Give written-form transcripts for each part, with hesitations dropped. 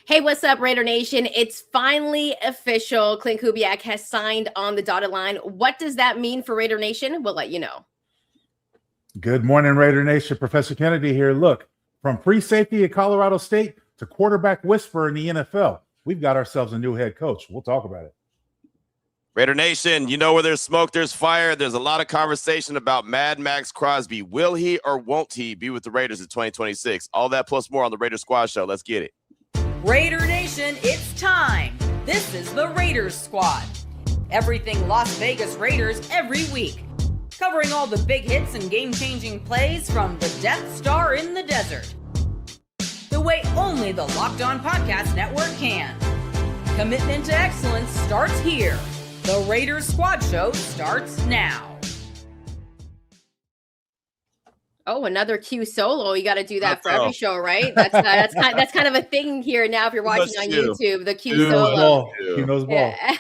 Hey, what's up, Raider Nation? It's finally official. Klint Kubiak has signed on the dotted line. What does that mean for Raider Nation? We'll let you know. Good morning, Raider Nation. Professor Kennedy here. Look, from free safety at Colorado State to quarterback whisperer in the NFL, we've got ourselves a new head coach. We'll talk about it. Raider Nation, you know where there's smoke, there's fire. There's a lot of conversation about Maxx Crosby. Will he or won't he be with the Raiders in 2026? All that plus more on the Raider Squad Show. Let's get it. Raider Nation, it's time. This is the Raiders Squad. Everything Las Vegas Raiders every week. Covering all the big hits and game-changing plays from the Death Star in the desert. The way only the Locked On Podcast Network can. Commitment to excellence starts here. The Raiders Squad Show starts now. Oh, another Q solo. You got to do that for every show, right? That's kind of a thing here now. If you're watching on YouTube, the Q solo. He knows ball. Yeah.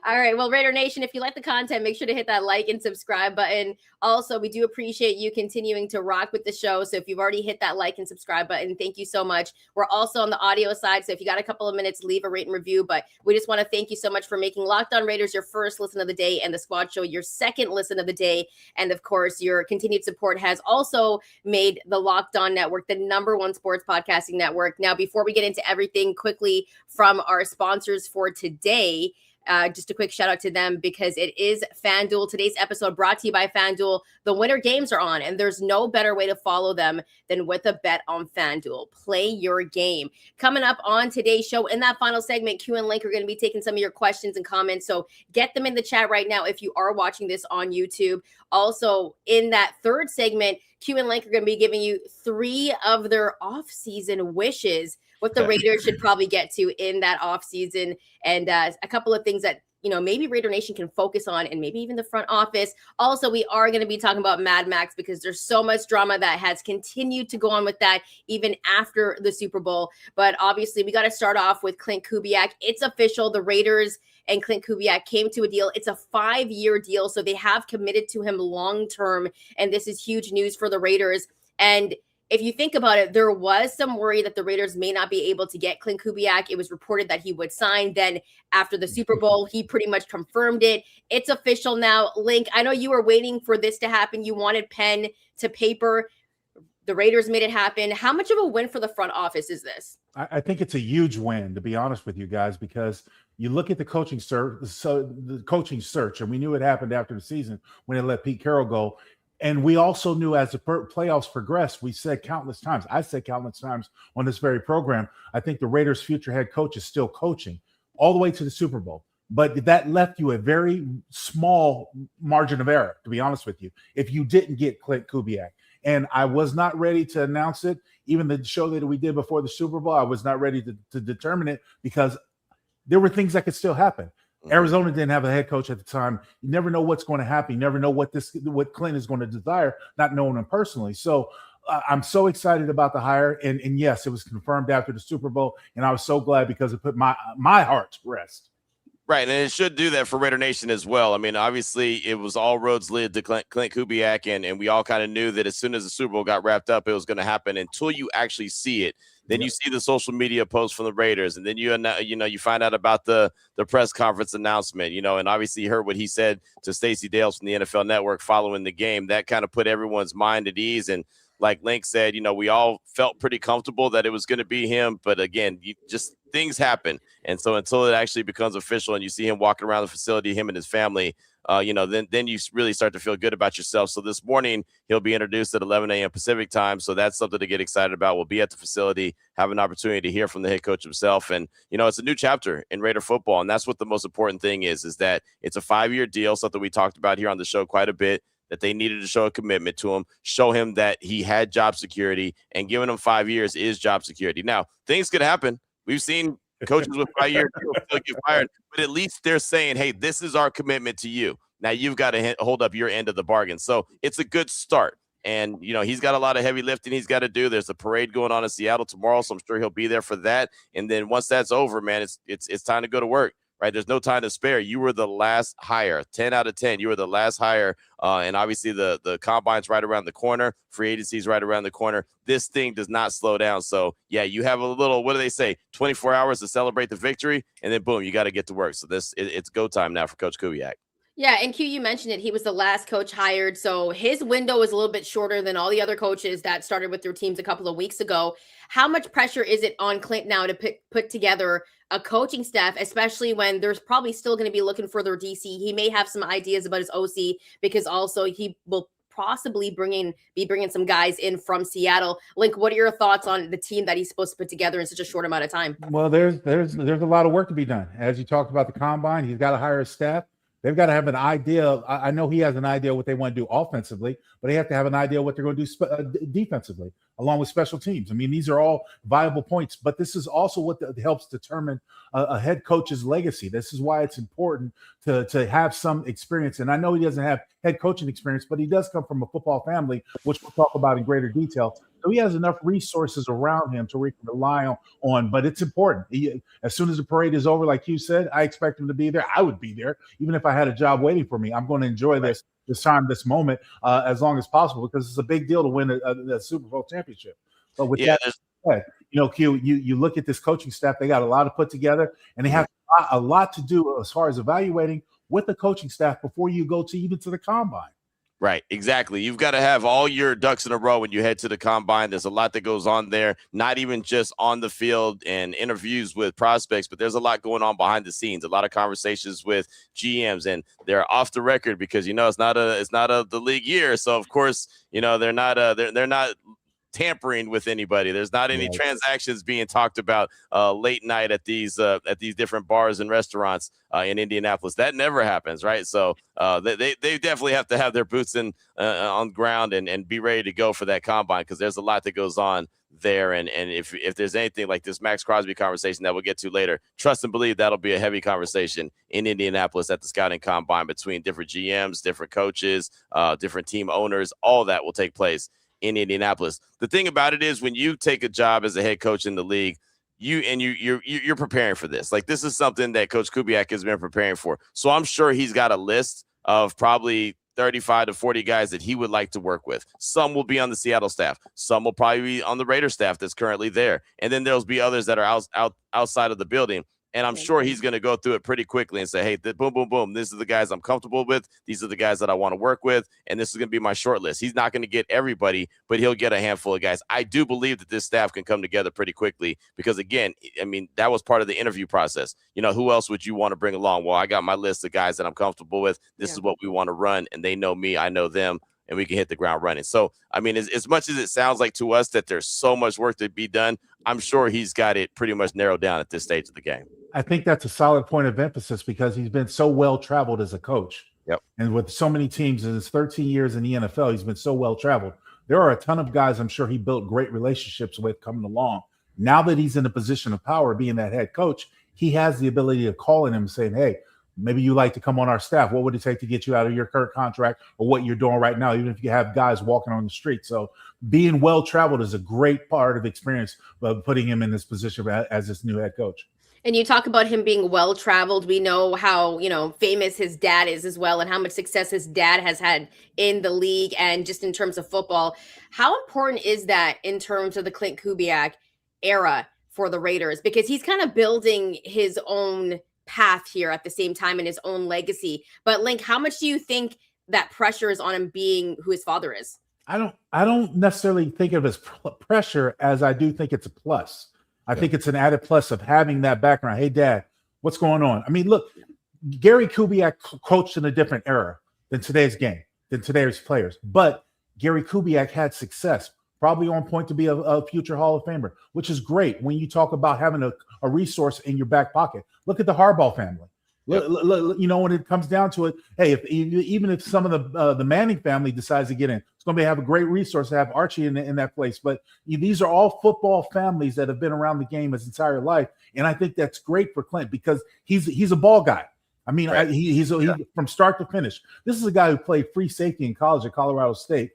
All right. Well, Raider Nation, if you like the content, make sure to hit that like and subscribe button. Also, we do appreciate you continuing to rock with the show. So if you've already hit that like and subscribe button, thank you so much. We're also on the audio side. So if you got a couple of minutes, leave a rate and review. But we just want to thank you so much for making Locked On Raiders your first listen of the day and the Squad Show your second listen of the day. And of course, your continued support has also made the Locked On Network the #1 sports podcasting network. Now, before we get into everything quickly from our sponsors for today, just a quick shout out to them because it is FanDuel. Today's episode brought to you by FanDuel. The winter games are on, and there's no better way to follow them than with a bet on FanDuel. Play your game. Coming up on today's show, in that final segment, Q and Link are going to be taking some of your questions and comments. So get them in the chat right now if you are watching this on YouTube. Also, in that third segment, Q and Link are going to be giving you 3 of their off-season wishes, what the Raiders should probably get to in that offseason, and a couple of things that, maybe Raider Nation can focus on, and maybe even the front office. Also, we are going to be talking about Mad Max because there's so much drama that has continued to go on with that even after the Super Bowl. But obviously, we got to start off with Klint Kubiak. It's official. The Raiders and Klint Kubiak came to a deal. It's a 5-year deal, so they have committed to him long-term, and this is huge news for the Raiders. And if you think about it, there was some worry that the Raiders may not be able to get Klint Kubiak. It was reported that he would sign. Then after the Super Bowl, he pretty much confirmed it. It's official now. Link, I know you were waiting for this to happen. You wanted pen to paper. The Raiders made it happen. How much of a win for the front office is this? I think it's a huge win, to be honest with you guys, because you look at the coaching search, and we knew it happened after the season when they let Pete Carroll go. And we also knew as the playoffs progressed, I said countless times on this very program, I think the Raiders' future head coach is still coaching all the way to the Super Bowl. But that left you a very small margin of error, to be honest with you, if you didn't get Klint Kubiak. And I was not ready to announce it. Even the show that we did before the Super Bowl, I was not ready to determine it because there were things that could still happen. Arizona didn't have a head coach at the time. You never know what's going to happen. You never know what Klint is going to desire, not knowing him personally. So I'm so excited about the hire. And yes, it was confirmed after the Super Bowl. And I was so glad because it put my heart to rest. Right, and it should do that for Raider Nation as well. I mean, obviously, it was all roads led to Klint Kubiak, and we all kind of knew that as soon as the Super Bowl got wrapped up, it was going to happen until you actually see it. Then you see the social media posts from the Raiders, and then you find out about the press conference announcement, and obviously you heard what he said to Stacey Dales from the NFL Network following the game. That kind of put everyone's mind at ease, and like Link said, we all felt pretty comfortable that it was going to be him. But again, things happen. And so until it actually becomes official and you see him walking around the facility, him and his family, then you really start to feel good about yourself. So this morning he'll be introduced at 11 a.m. Pacific time. So that's something to get excited about. We'll be at the facility, have an opportunity to hear from the head coach himself. And, it's a new chapter in Raider football. And that's what the most important thing is that it's a 5-year deal, something we talked about here on the show quite a bit, that they needed to show a commitment to him, show him that he had job security, and giving him 5 years is job security. Now, things could happen. We've seen coaches with 5-year deals still get fired, but at least they're saying, hey, this is our commitment to you. Now you've got to hold up your end of the bargain. So it's a good start. And, he's got a lot of heavy lifting he's got to do. There's a parade going on in Seattle tomorrow, so I'm sure he'll be there for that. And then once that's over, man, it's time to go to work. right? There's no time to spare. You were the last hire, 10 out of 10. You were the last hire. And obviously the combine's right around the corner. Free agency's right around the corner. This thing does not slow down. So, yeah, you have a little, what do they say, 24 hours to celebrate the victory. And then, boom, you got to get to work. So it's go time now for Coach Kubiak. Yeah, and Q, you mentioned it. He was the last coach hired, so his window is a little bit shorter than all the other coaches that started with their teams a couple of weeks ago. How much pressure is it on Clint now to put together a coaching staff, especially when there's probably still going to be looking for their DC? He may have some ideas about his OC because also he will possibly be bringing some guys in from Seattle. Link, what are your thoughts on the team that he's supposed to put together in such a short amount of time? Well, there's a lot of work to be done. As you talked about the combine, he's got to hire a staff. They've got to have an idea. I know he has an idea what they want to do offensively, but they have to have an idea what they're going to do defensively, along with special teams. I mean, these are all viable points, but this is also what helps determine a head coach's legacy. This is why it's important to have some experience. And I know he doesn't have head coaching experience, but he does come from a football family, which we'll talk about in greater detail. So he has enough resources around him to rely on, but it's important. As soon as the parade is over, like you said, I expect him to be there. I would be there, even if I had a job waiting for me. I'm going to enjoy this time, this moment, as long as possible, because it's a big deal to win a Super Bowl championship. But with that said, Q, you look at this coaching staff, they got a lot to put together, and they have a lot to do as far as evaluating with the coaching staff before you go to the combine. Right, exactly. You've got to have all your ducks in a row when you head to the combine. There's a lot that goes on there, not even just on the field and interviews with prospects, but there's a lot going on behind the scenes, a lot of conversations with GMs, and they're off the record because, it's not the league year. So, of course, they're not tampering with anybody. There's not any transactions being talked about late night at these different bars and restaurants in Indianapolis. That never happens, right? So they definitely have to have their boots on the ground and be ready to go for that combine, because there's a lot that goes on there. And if there's anything like this Maxx Crosby conversation that we'll get to later, trust and believe that'll be a heavy conversation in Indianapolis at the scouting combine between different GMs, different coaches, different team owners. All that will take place in Indianapolis. The thing about it is, when you take a job as a head coach in the league, you're preparing for this. Like, this is something that Coach Kubiak has been preparing for. So I'm sure he's got a list of probably 35 to 40 guys that he would like to work with. Some will be on the Seattle staff. Some will probably be on the Raiders staff that's currently there. And then there'll be others that are outside of the building. And I'm sure he's going to go through it pretty quickly and say, hey, boom, boom, boom. These are the guys I'm comfortable with. These are the guys that I want to work with. And this is going to be my short list. He's not going to get everybody, but he'll get a handful of guys. I do believe that this staff can come together pretty quickly because, again, I mean, that was part of the interview process. Who else would you want to bring along? Well, I got my list of guys that I'm comfortable with. This is what we want to run. And they know me. I know them. And we can hit the ground running. So, I mean, as much as it sounds like to us that there's so much work to be done, I'm sure he's got it pretty much narrowed down at this stage of the game. I think that's a solid point of emphasis because he's been so well-traveled as a coach. Yep. And with so many teams in his 13 years in the NFL, he's been so well-traveled. There are a ton of guys I'm sure he built great relationships with coming along. Now that he's in a position of power, being that head coach, he has the ability to call in him and saying, hey, maybe you like to come on our staff. What would it take to get you out of your current contract or what you're doing right now, even if you have guys walking on the street? So being well-traveled is a great part of experience of putting him in this position as this new head coach. And you talk about him being well-traveled. We know how, famous his dad is as well and how much success his dad has had in the league and just in terms of football. How important is that in terms of the Klint Kubiak era for the Raiders? Because he's kind of building his own path here at the same time in his own legacy. But Link, how much do you think that pressure is on him being who his father is? I don't necessarily think of it as pressure as I do think it's a plus. I think it's an added plus of having that background. Hey, Dad, what's going on? I mean, look, Gary Kubiak coached in a different era than today's game, than today's players. But Gary Kubiak had success, probably on point to be a future Hall of Famer, which is great when you talk about having a resource in your back pocket. Look at the Harbaugh family. Yep. When it comes down to it, hey, even if some of the Manning family decides to get in, it's going to have a great resource to have Archie in that place. But these are all football families that have been around the game his entire life, and I think that's great for Clint because he's a ball guy. I mean, right. He's from start to finish. This is a guy who played free safety in college at Colorado State.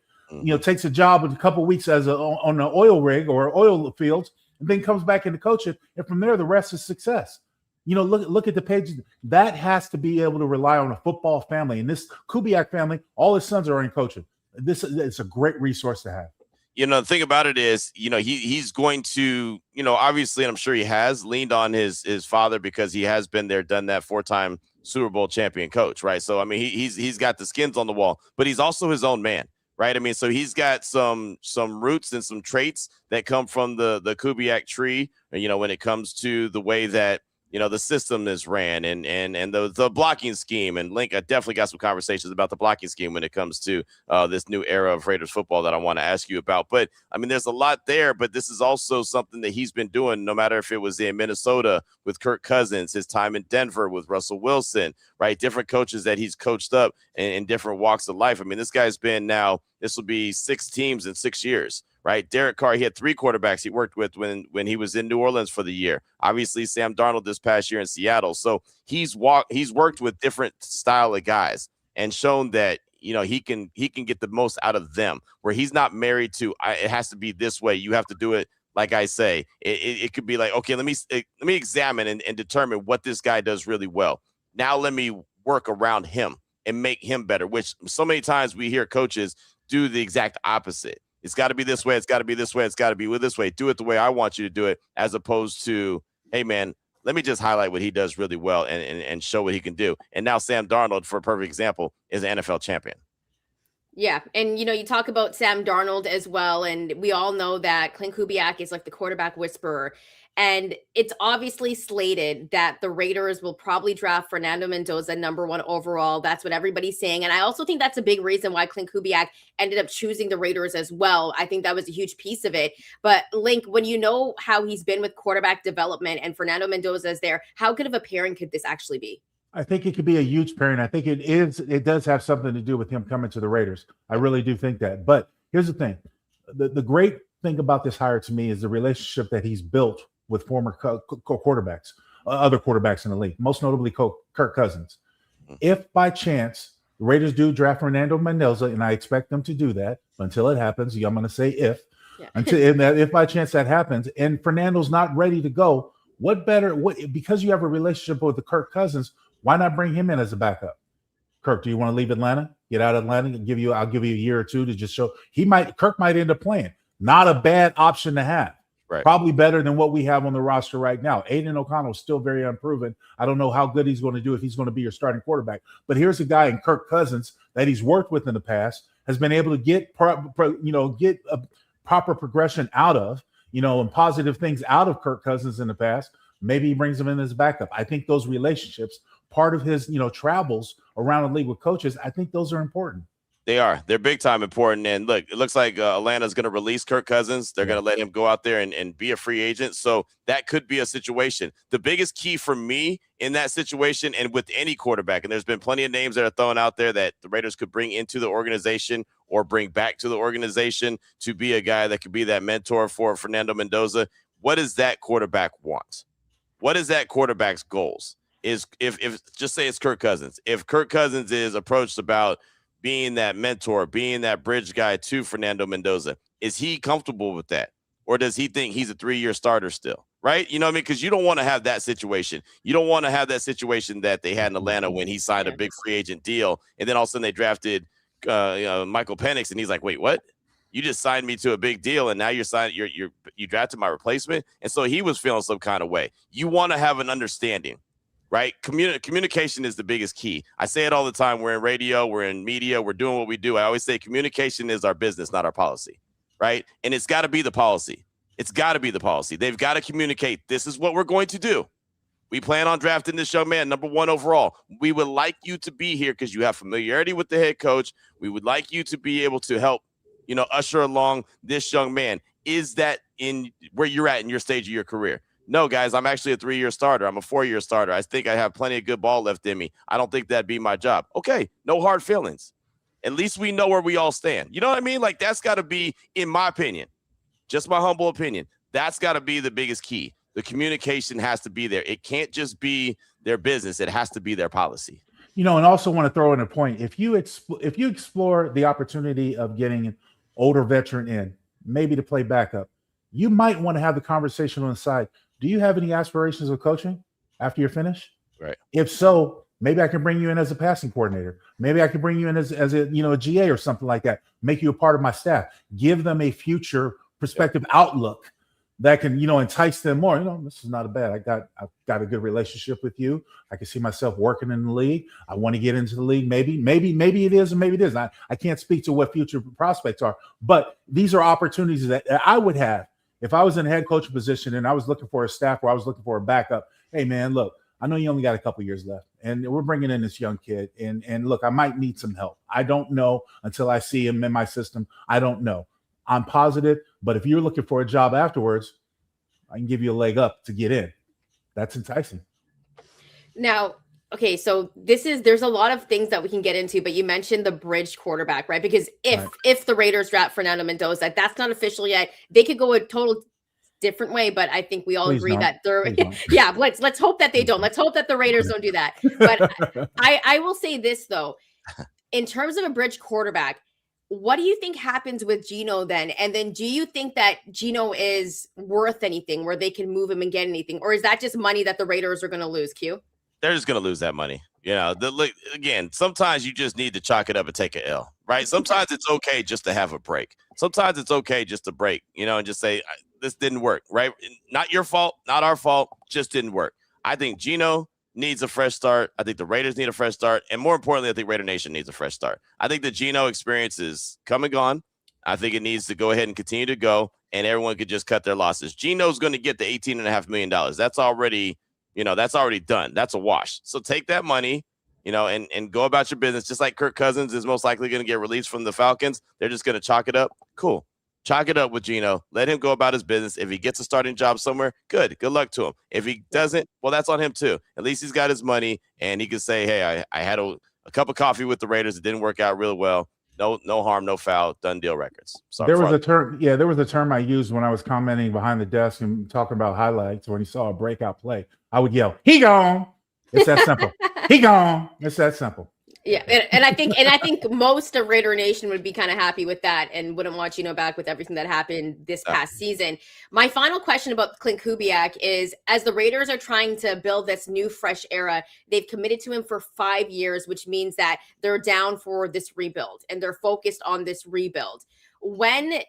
Takes a job in a couple of weeks on an oil rig or oil fields, and then comes back into coaching, and from there the rest is success. Look at the pages. That has to be able to rely on a football family. And this Kubiak family, all his sons are in coaching. It's a great resource to have. The thing about it is, he's going to, obviously, and I'm sure he has leaned on his father because he has been there, done that, 4-time Super Bowl champion coach, right? So, I mean, he's got the skins on the wall, but he's also his own man, right? I mean, so he's got some roots and some traits that come from the Kubiak tree, when it comes to the way that, the system is ran and the blocking scheme. And Link, I definitely got some conversations about the blocking scheme when it comes to this new era of Raiders football that I want to ask you about. But I mean, there's a lot there, but this is also something that he's been doing, no matter if it was in Minnesota with Kirk Cousins, his time in Denver with Russell Wilson, right? Different coaches that he's coached up in different walks of life. I mean, this guy's been this will be 6 teams in 6 years. Right, Derek Carr, he had 3 quarterbacks he worked with when he was in New Orleans for the year. Obviously, Sam Darnold this past year in Seattle. So he's worked with different style of guys and shown that he can get the most out of them. Where he's not married to it has to be this way. You have to do it like I say. It could be like, okay, let me examine and determine what this guy does really well. Now let me work around him and make him better. Which so many times we hear coaches do the exact opposite. It's got to be this way. It's got to be this way. It's got to be this way. Do it the way I want you to do it, as opposed to, hey, man, let me just highlight what he does really well and show what he can do. And now Sam Darnold, for a perfect example, is an NFL champion. Yeah. And, you talk about Sam Darnold as well. And we all know that Klint Kubiak is like the quarterback whisperer. And it's obviously slated that the Raiders will probably draft Fernando Mendoza #1 overall. That's what everybody's saying. And I also think that's a big reason why Klint Kubiak ended up choosing the Raiders as well. I think that was a huge piece of it. But Link, when you know how he's been with quarterback development and Fernando Mendoza is there, how good of a pairing could this actually be? I think it could be a huge pairing. I think it does have something to do with him coming to the Raiders. I really do think that. But here's the thing. The great thing about this hire to me is the relationship that he's built with former quarterbacks, other quarterbacks in the league, most notably Kirk Cousins. If by chance the Raiders do draft Fernando Mendoza, and I expect them to do that, until it happens, I'm going to say if, if by chance that happens, and Fernando's not ready to go, because you have a relationship with the Kirk Cousins, why not bring him in as a backup? Kirk, do you want to leave Atlanta? Get out of Atlanta and I'll give you a year or two to just show. Kirk might end up playing. Not a bad option to have. Right. Probably better than what we have on the roster right now. Aiden O'Connell is still very unproven. I don't know how good he's going to do if he's going to be your starting quarterback. But here's a guy in Kirk Cousins that he's worked with in the past, has been able to get a proper progression out of, and positive things out of Kirk Cousins in the past. Maybe he brings him in as a backup. I think those relationships, part of his, travels around the league with coaches, I think those are important. They are. They're big time important. And look, it looks like Atlanta's going to release Kirk Cousins. They're going to let him go out there and be a free agent. So that could be a situation. The biggest key for me in that situation, and with any quarterback, and there's been plenty of names that are thrown out there that the Raiders could bring into the organization or bring back to the organization to be a guy that could be that mentor for Fernando Mendoza. What does that quarterback want? What is that quarterback's goals? Is if just say it's Kirk Cousins. If Kirk Cousins is approached about being that mentor, being that bridge guy to Fernando Mendoza, is he comfortable with that? Or does he think he's a 3-year starter still? Right? You know what I mean? Because you don't want to have that situation. You don't want to have that situation that they had in Atlanta when he signed a big free agent deal, and then all of a sudden they drafted Michael Penix, and he's like, wait, what? You just signed me to a big deal, and now you drafted my replacement? And so he was feeling some kind of way. You want to have an understanding. Right? Communication is the biggest key. I say it all the time. We're in radio, we're in media, we're doing what we do. I always say communication is our business, not our policy. Right? And it's got to be the policy. It's got to be the policy. They've got to communicate. This is what we're going to do. We plan on drafting this young man #1 overall. We would like you to be here because you have familiarity with the head coach. We would like you to be able to help, usher along this young man. Is that in where you're at in your stage of your career? No, guys, I'm actually a 3-year starter. I'm a 4-year starter. I think I have plenty of good ball left in me. I don't think that'd be my job. Okay, no hard feelings. At least we know where we all stand. You know what I mean? Like, that's got to be, in my opinion, just my humble opinion, that's got to be the biggest key. The communication has to be there. It can't just be their business. It has to be their policy. And also want to throw in a point. If you explore the opportunity of getting an older veteran in, maybe to play backup, you might want to have the conversation on the side. Do you have any aspirations of coaching? after you're finished? Right. If so, maybe I can bring you in as a passing coordinator. Maybe I can bring you in as a a GA or something like that. Make you a part of my staff. Give them a future perspective outlook that can entice them more. This is not a bad. I've got a good relationship with you. I can see myself working in the league. I want to get into the league. Maybe it is, and maybe it isn't. I can't speak to what future prospects are, but these are opportunities that I would have if I was in a head coach position and I was looking for a staff or I was looking for a backup. Hey man, look, I know you only got a couple years left, and we're bringing in this young kid. And look, I might need some help. I don't know until I see him in my system. I don't know. I'm positive, but if you're looking for a job afterwards, I can give you a leg up to get in. That's enticing. Now, okay, so there's a lot of things that we can get into, but you mentioned the bridge quarterback, right? Because if the Raiders draft Fernando Mendoza, that's not official yet. They could go a total different way, but I think we all agree that they're yeah. Let's hope that they don't. Let's hope that the Raiders don't do that. But I will say this though, in terms of a bridge quarterback, what do you think happens with Geno then? And then do you think that Geno is worth anything where they can move him and get anything? Or is that just money that the Raiders are going to lose, Q? They're just going to lose that money. Again, sometimes you just need to chalk it up and take an L, right? Sometimes it's okay just to have a break. Sometimes it's okay just to break, and just say, this didn't work, right? Not your fault, not our fault, just didn't work. I think Geno needs a fresh start. I think the Raiders need a fresh start. And more importantly, I think Raider Nation needs a fresh start. I think the Geno experience is come and gone. I think it needs to go ahead and continue to go, and everyone could just cut their losses. Geno's going to get the $18.5 million. That's already, that's already done. That's a wash. So take that money, and go about your business. Just like Kirk Cousins is most likely going to get released from the Falcons. They're just going to chalk it up. Cool. Chalk it up with Geno. Let him go about his business. If he gets a starting job somewhere, good luck to him. If he doesn't, well, that's on him too. At least he's got his money, and he can say, hey, I had a cup of coffee with the Raiders. It didn't work out really well. No harm, no foul, done deal records. There was a term I used when I was commenting behind the desk and talking about highlights. When he saw a breakout play, I would yell, he gone. It's that simple. He gone. It's that simple. Yeah, and I think most of Raider Nation would be kind of happy with that and wouldn't want Geno back with everything that happened this past season. My final question about Klint Kubiak is, as the Raiders are trying to build this new fresh era, they've committed to him for 5 years, which means that they're down for this rebuild and they're focused on this rebuild. When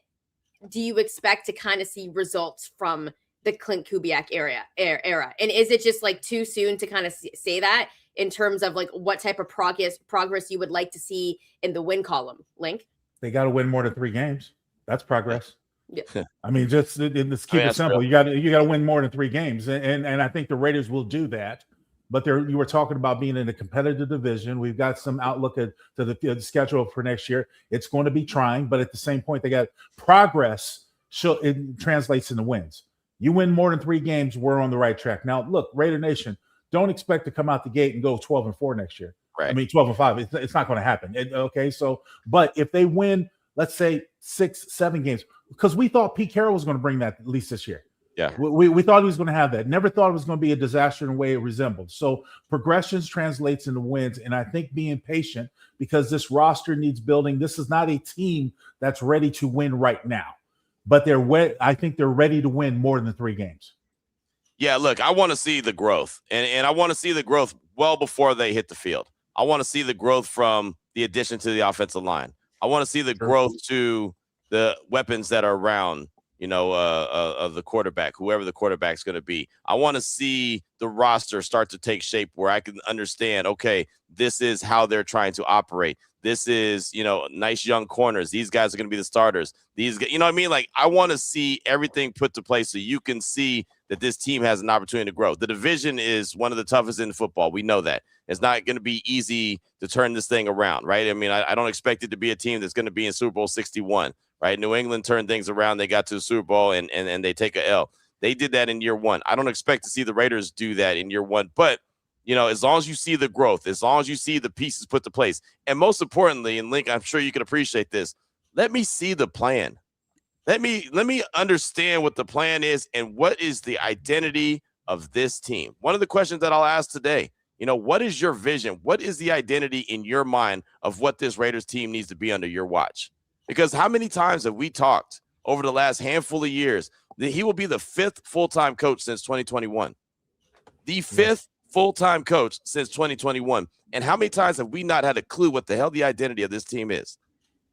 do you expect to kind of see results from the Klint Kubiak era? And is it just like too soon to kind of say that? In terms of like what type of progress you would like to see in the win column, Link? They got to win more than 3 games. That's progress. Yeah. I mean, let's keep it simple. Real. You got to win more than 3 games, and I think the Raiders will do that. But you were talking about being in a competitive division. We've got some outlook to the schedule for next year. It's going to be trying, but at the same point, they got progress. It translates into wins. You win more than 3 games, we're on the right track. Now, look, Raider Nation. Don't expect to come out the gate and go 12-4 next year. Right. I mean, 12-5. It's not going to happen. But if they win, let's say 6-7 games, because we thought Pete Carroll was going to bring that at least this year. Yeah. We thought he was going to have that. Never thought it was going to be a disaster in the way it resembled. So progressions translates into wins. And I think being patient, because this roster needs building. This is not a team that's ready to win right now, but I think they're ready to win more than 3 games. Yeah, look, I want to see the growth, and I want to see the growth well before they hit the field. I want to see the growth from the addition to the offensive line. I want to see the growth to the weapons that are around, of the quarterback, whoever the quarterback's going to be. I want to see the roster start to take shape where I can understand, okay, this is how they're trying to operate. This is, nice young corners. These guys are going to be the starters. These, you know what I mean? Like, I want to see everything put to place so you can see that this team has an opportunity to grow. The division is one of the toughest in football. We know that. It's not going to be easy to turn this thing around, right? I mean, I don't expect it to be a team that's going to be in Super Bowl 61, right? New England turned things around. They got to the Super Bowl and they take a L. They did that in year 1. I don't expect to see the Raiders do that in year 1, but as long as you see the growth, as long as you see the pieces put to place, and most importantly, and Link, I'm sure you can appreciate this, let me see the plan. Let me understand what the plan is and what is the identity of this team. One of the questions that I'll ask today, what is your vision? What is the identity in your mind of what this Raiders team needs to be under your watch? Because how many times have we talked over the last handful of years that he will be the 5th full-time coach since 2021? the fifth full-time coach since 2021. And how many times have we not had a clue what the hell the identity of this team is?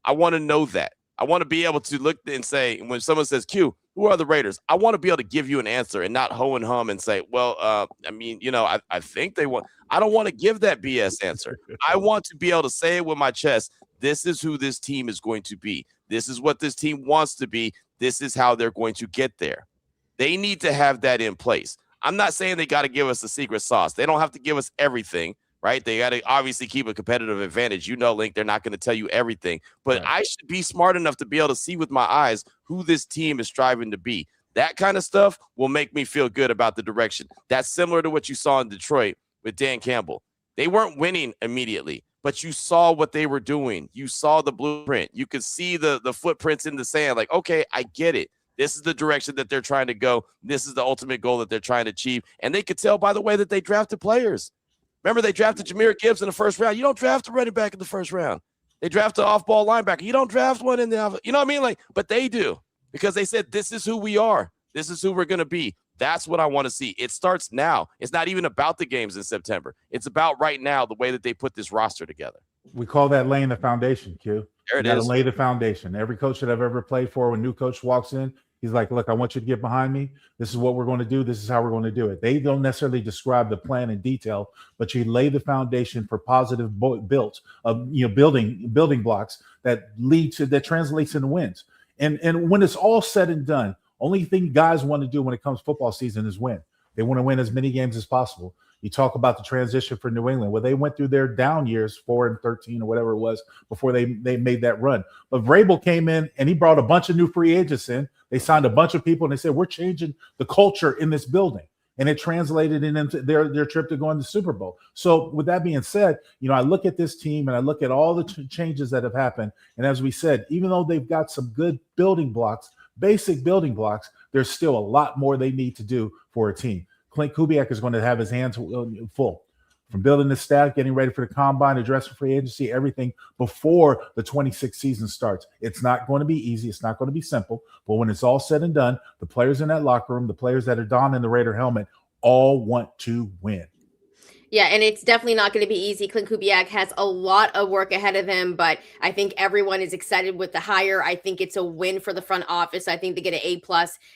I want to know that. I want to be able to look and say, when someone says, Q, who are the Raiders? I want to be able to give you an answer and not ho and hum and say, well, I mean, you know, I think they want. I don't want to give that BS answer. I want to be able to say it with my chest. This is who this team is going to be. This is what this team wants to be. This is how they're going to get there. They need to have that in place. I'm not saying they got to give us the secret sauce. They don't have to give us everything, right? They got to obviously keep a competitive advantage. You know, Link, they're not going to tell you everything. But I should be smart enough to be able to see with my eyes who this team is striving to be. That kind of stuff will make me feel good about the direction. That's similar to what you saw in Detroit with Dan Campbell. They weren't winning immediately, but you saw what they were doing. You saw the blueprint. You could see the footprints in the sand. Like, okay, I get it. This is the direction that they're trying to go. This is the ultimate goal that they're trying to achieve. And they could tell by the way that they drafted players. Remember, they drafted Jahmyr Gibbs in the first round. You don't draft a running back in the first round. They draft an off-ball linebacker. You don't draft one in the off. You know what I mean? Like, but they do, because they said, this is who we are. This is who we're going to be. That's what I want to see. It starts now. It's not even about the games in September. It's about right now, the way that they put this roster together. We call that laying the foundation, Q. There it is. is. Lay the foundation. Every coach that I've ever played for, when a new coach walks in, he's like, look, I want you to get behind me. This is what we're going to do. This is how we're going to do it. They don't necessarily describe the plan in detail, but you lay the foundation for positive built of, you know, building blocks that lead to, that translates into wins. And when it's all said and done, only thing guys want to do when it comes to football season is win. They want to win as many games as possible. You talk about the transition for New England. Well, they went through their down years, 4-13 or whatever it was, before they made that run. But Vrabel came in and he brought a bunch of new free agents in. They signed a bunch of people and they said, we're changing the culture in this building. And it translated into their trip to going to the Super Bowl. So with that being said, you know, I look at this team and I look at all the changes that have happened. And as we said, even though they've got some good building blocks, basic building blocks, there's still a lot more they need to do for a team. Klint Kubiak is going to have his hands full from building the staff, getting ready for the combine, addressing free agency, everything before the 26th season starts. It's not going to be easy. It's not going to be simple. But when it's all said and done, the players in that locker room, the players that are donning the Raider helmet, all want to win. Yeah, and it's definitely not going to be easy. Klint Kubiak has a lot of work ahead of him, but I think everyone is excited with the hire. I think it's a win for the front office. I think they get an A+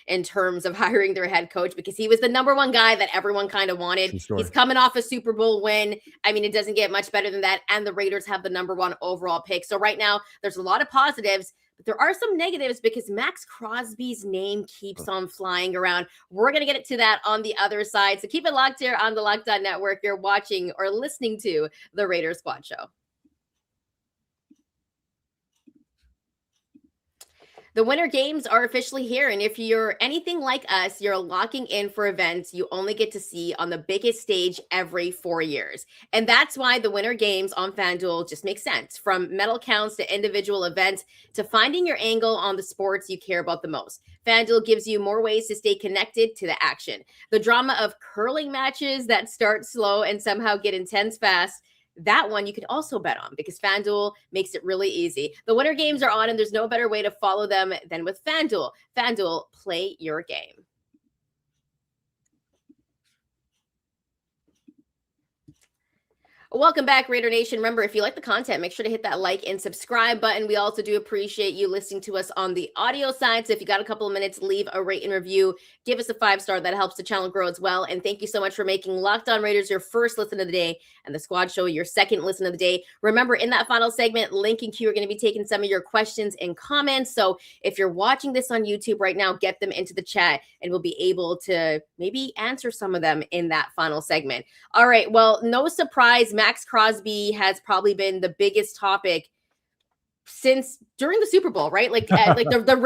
in terms of hiring their head coach, because he was the number one guy that everyone kind of wanted. He's coming off a Super Bowl win. I mean, it doesn't get much better than that. And the Raiders have the number one overall pick. So right now, there's a lot of positives. There are some negatives because Maxx Crosby's name keeps on flying around. We're going to get to that on the other side. So keep it locked here on the Locked On Network. You're watching or listening to the Raiders Squad Show. The Winter Games are officially here, and if you're anything like us, you're locking in for events you only get to see on the biggest stage every 4 years. And that's why the Winter Games on FanDuel just makes sense. From medal counts to individual events to finding your angle on the sports you care about the most, FanDuel gives you more ways to stay connected to the action. The drama of curling matches that start slow and somehow get intense fast, that one you can also bet on because FanDuel makes it really easy. The Winter Games are on, and there's no better way to follow them than with FanDuel. FanDuel, play your game. Welcome back, Raider Nation. Remember, if you like the content, make sure to hit that like and subscribe button. We also do appreciate you listening to us on the audio side. So if you got a couple of minutes, leave a rate and review. Give us a 5-star. That helps the channel grow as well. And thank you so much for making Locked On Raiders your first listen of the day and the Squad Show your second listen of the day. Remember, in that final segment, Link and Q are going to be taking some of your questions and comments. So if you're watching this on YouTube right now, get them into the chat and we'll be able to maybe answer some of them in that final segment. All right. Well, no surprise, Maxx Crosby has probably been the biggest topic since during the Super Bowl, right? Like the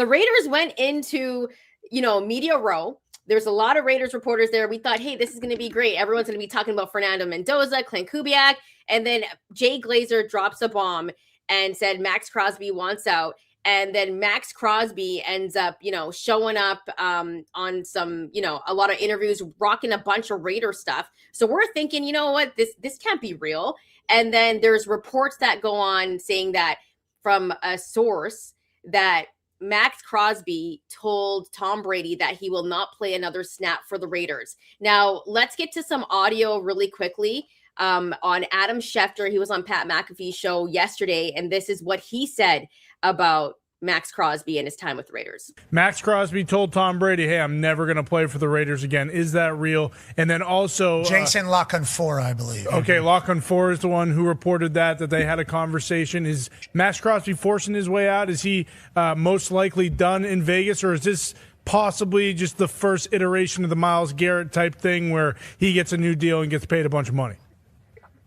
Raiders went into, media row. There's a lot of Raiders reporters there. We thought, hey, this is going to be great. Everyone's going to be talking about Fernando Mendoza, Klint Kubiak. And then Jay Glazer drops a bomb and said Maxx Crosby wants out. And then Maxx Crosby ends up, showing up on some, a lot of interviews, rocking a bunch of Raider stuff. So we're thinking, you know what, this can't be real. And then there's reports that go on saying that from a source that Maxx Crosby told Tom Brady that he will not play another snap for the Raiders. Now, let's get to some audio really quickly on Adam Schefter. He was on Pat McAfee Show yesterday, and this is what he said about Maxx Crosby and his time with the Raiders. Maxx Crosby told Tom Brady, hey, I'm never going to play for the Raiders again. Is that real? And then also Jason Lockenfor, I believe. Okay, Lockenfor is the one who reported that they had a conversation. Is Maxx Crosby forcing his way out? Is he most likely done in Vegas, or is this possibly just the first iteration of the Myles Garrett type thing where he gets a new deal and gets paid a bunch of money?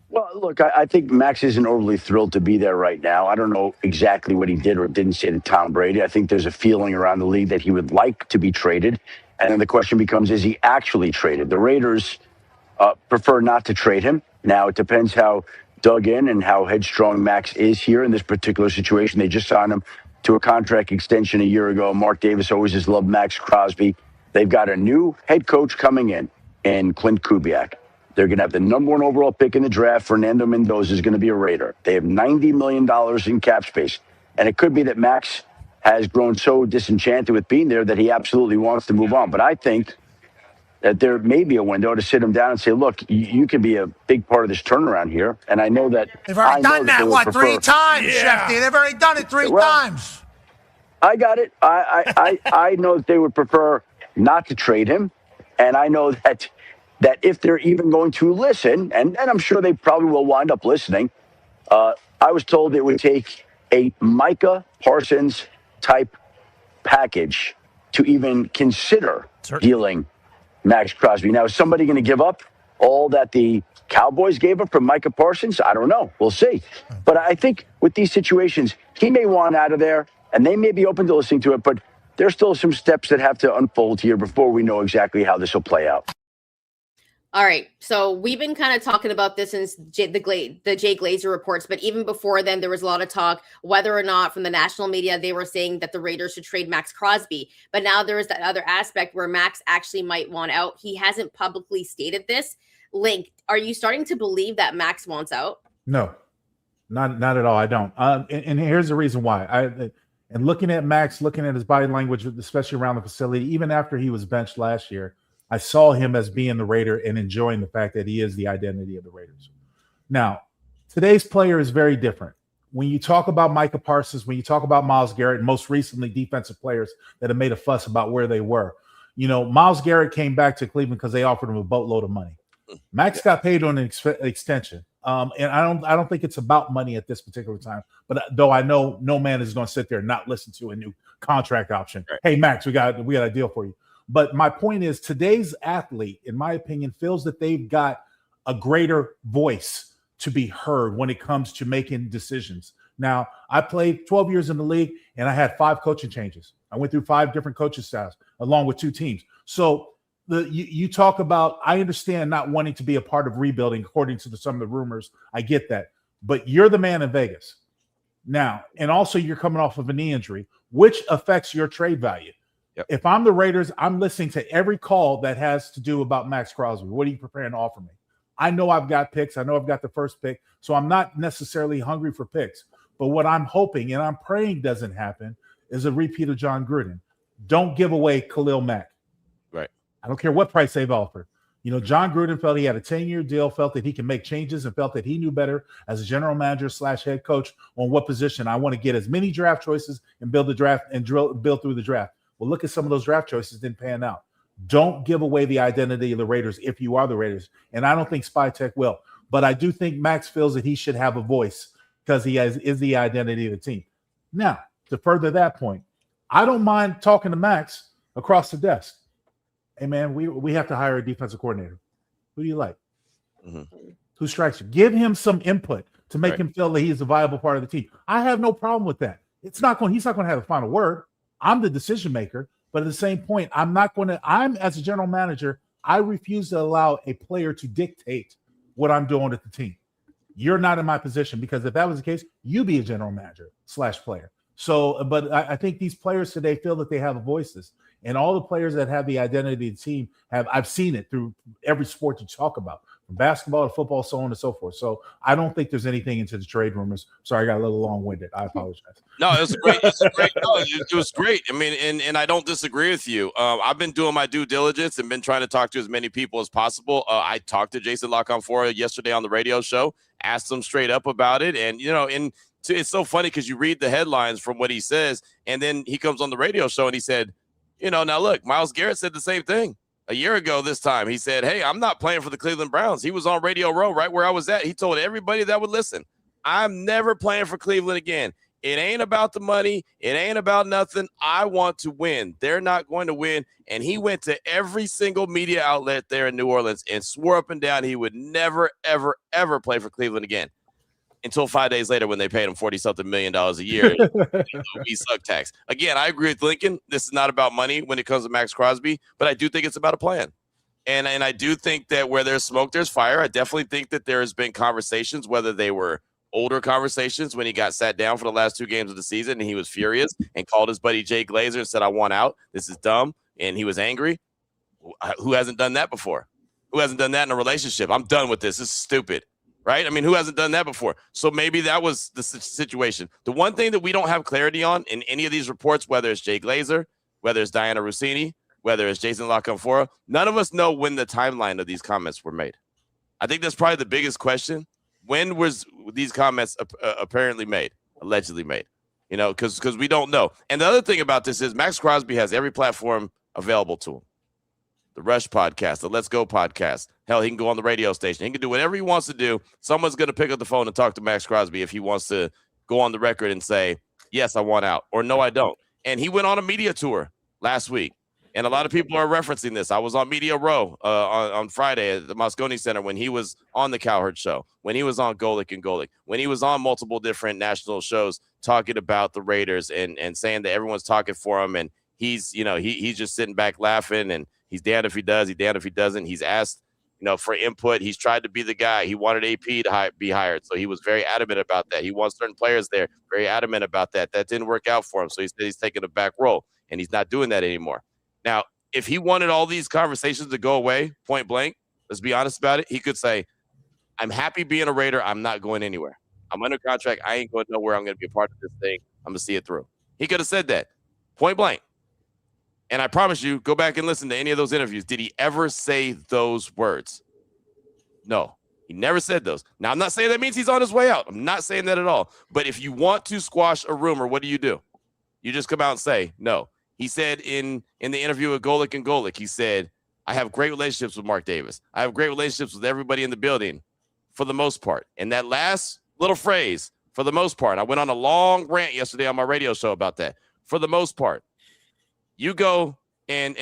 Well, look, I think Max isn't overly thrilled to be there right now. I don't know exactly what he did or didn't say to Tom Brady. I think there's a feeling around the league that he would like to be traded. And then the question becomes, is he actually traded? The Raiders prefer not to trade him. Now, it depends how dug in and how headstrong Max is here in this particular situation. They just signed him to a contract extension a year ago. Mark Davis always has loved Maxx Crosby. They've got a new head coach coming in Klint Kubiak. They're going to have the number 1 overall pick in the draft. Fernando Mendoza is going to be a Raider. They have $90 million in cap space. And it could be that Max has grown so disenchanted with being there that he absolutely wants to move on. But I think that there may be a window to sit him down and say, look, you can be a big part of this turnaround here. And I know that they've already done that, 3 times, Yeah. Shefty? They've already done it 3 times. I got it. I know that they would prefer not to trade him. And I know that if they're even going to listen, and I'm sure they probably will wind up listening, I was told it would take a Micah Parsons type package to even consider dealing Maxx Crosby. Now, is somebody going to give up all that the Cowboys gave up for Micah Parsons? I don't know. We'll see. But I think with these situations, he may want out of there, and they may be open to listening to it, but there's still some steps that have to unfold here before we know exactly how this will play out. All right. So we've been kind of talking about this since the Jay Glazer reports, but even before then, there was a lot of talk whether or not from the national media, they were saying that the Raiders should trade Maxx Crosby. But now there is that other aspect where Max actually might want out. He hasn't publicly stated this. Link, are you starting to believe that Max wants out? No, not at all. I don't. And here's the reason why. And looking at Max, looking at his body language, especially around the facility, even after he was benched last year, I saw him as being the Raider and enjoying the fact that he is the identity of the Raiders. Now, today's player is very different. When you talk about Micah Parsons, when you talk about Myles Garrett, most recently defensive players that have made a fuss about where they were, Myles Garrett came back to Cleveland because they offered him a boatload of money. Max got paid on an extension. And I don't think it's about money at this particular time. But though I know no man is going to sit there and not listen to a new contract option. Right. Hey, Max, we got a deal for you. But my point is, today's athlete, in my opinion, feels that they've got a greater voice to be heard when it comes to making decisions. Now, I played 12 years in the league, and I had 5 coaching changes. I went through 5 different coaching styles, along with 2 teams. So you talk about, I understand not wanting to be a part of rebuilding, according to some of the rumors. I get that. But you're the man in Vegas now, and also you're coming off of a knee injury, which affects your trade value. Yep. If I'm the Raiders, I'm listening to every call that has to do about Maxx Crosby. What are you preparing to offer me? I know I've got picks. I know I've got the first pick, so I'm not necessarily hungry for picks. But what I'm hoping and I'm praying doesn't happen is a repeat of John Gruden. Don't give away Khalil Mack. Right. I don't care what price they've offered. John Gruden felt he had a 10-year deal, felt that he can make changes, and felt that he knew better as a general manager / head coach on what position. I want to get as many draft choices and build the draft and build through the draft. Well, look at some of those draft choices didn't pan out. Don't give away the identity of the Raiders if you are the Raiders. And I don't think Spytek will. But I do think Max feels that he should have a voice because he is the identity of the team. Now, to further that point, I don't mind talking to Max across the desk. Hey, man, we have to hire a defensive coordinator. Who do you like? Mm-hmm. Who strikes you? Give him some input to make him feel that he's a viable part of the team. I have no problem with that. He's not going to have the final word. I'm the decision maker, but at the same point, I'm as a general manager, I refuse to allow a player to dictate what I'm doing with the team. You're not in my position, because if that was the case, you be a general manager / player. So, but I think these players today feel that they have voices. And all the players that have the identity of the team I've seen it through every sport you talk about, from basketball to football, so on and so forth. So I don't think there's anything into the trade rumors. Sorry, I got a little long-winded. I apologize. No, it was great. It was great. I mean, and I don't disagree with you. I've been doing my due diligence and been trying to talk to as many people as possible. I talked to Jason LaConfora yesterday on the radio show, asked him straight up about it. And, it's so funny because you read the headlines from what he says, and then he comes on the radio show and he said, now look, Myles Garrett said the same thing a year ago this time. He said, hey, I'm not playing for the Cleveland Browns. He was on Radio Row right where I was at. He told everybody that would listen, I'm never playing for Cleveland again. It ain't about the money. It ain't about nothing. I want to win. They're not going to win. And he went to every single media outlet there in New Orleans and swore up and down he would never, ever, ever play for Cleveland again. Until 5 days later when they paid him $40-something million a year. We suck tax. Again, I agree with Lincoln. This is not about money when it comes to Maxx Crosby, but I do think it's about a plan. And I do think that where there's smoke, there's fire. I definitely think that there has been conversations, whether they were older conversations when he got sat down for the last 2 games of the season and he was furious and called his buddy Jay Glazer and said, I want out. This is dumb. And he was angry. Who hasn't done that before? Who hasn't done that in a relationship? I'm done with this. This is stupid. Right? I mean, who hasn't done that before? So maybe that was the situation. The one thing that we don't have clarity on in any of these reports, whether it's Jay Glazer, whether it's Diana Rossini, whether it's Jason LaConfora, none of us know when the timeline of these comments were made. I think that's probably the biggest question. When was these comments apparently made, allegedly made? Because we don't know. And the other thing about this is Maxx Crosby has every platform available to him. The Rush podcast, the Let's Go podcast. Hell, he can go on the radio station. He can do whatever he wants to do. Someone's going to pick up the phone and talk to Maxx Crosby if he wants to go on the record and say, yes, I want out, or no, I don't. And he went on a media tour last week. And a lot of people are referencing this. I was on Media Row on Friday at the Moscone Center when he was on the Cowherd Show, when he was on Golic and Golic, when he was on multiple different national shows talking about the Raiders and saying that everyone's talking for him. And he's, he's just sitting back laughing, and he's damned if he does, he's damned if he doesn't. He's asked, for input. He's tried to be the guy. He wanted AP to be hired, so he was very adamant about that. He wants certain players there, very adamant about that. That didn't work out for him, so he said he's taking a back role, and he's not doing that anymore. Now, if he wanted all these conversations to go away, point blank, let's be honest about it, he could say, I'm happy being a Raider. I'm not going anywhere. I'm under contract. I ain't going nowhere. I'm going to be a part of this thing. I'm going to see it through. He could have said that, point blank. And I promise you, go back and listen to any of those interviews. Did he ever say those words? No, he never said those. Now, I'm not saying that means he's on his way out. I'm not saying that at all. But if you want to squash a rumor, what do? You just come out and say no. He said in the interview with Golic and Golic, he said, I have great relationships with Mark Davis. I have great relationships with everybody in the building for the most part. And that last little phrase, for the most part, I went on a long rant yesterday on my radio show about that. For the most part. You go and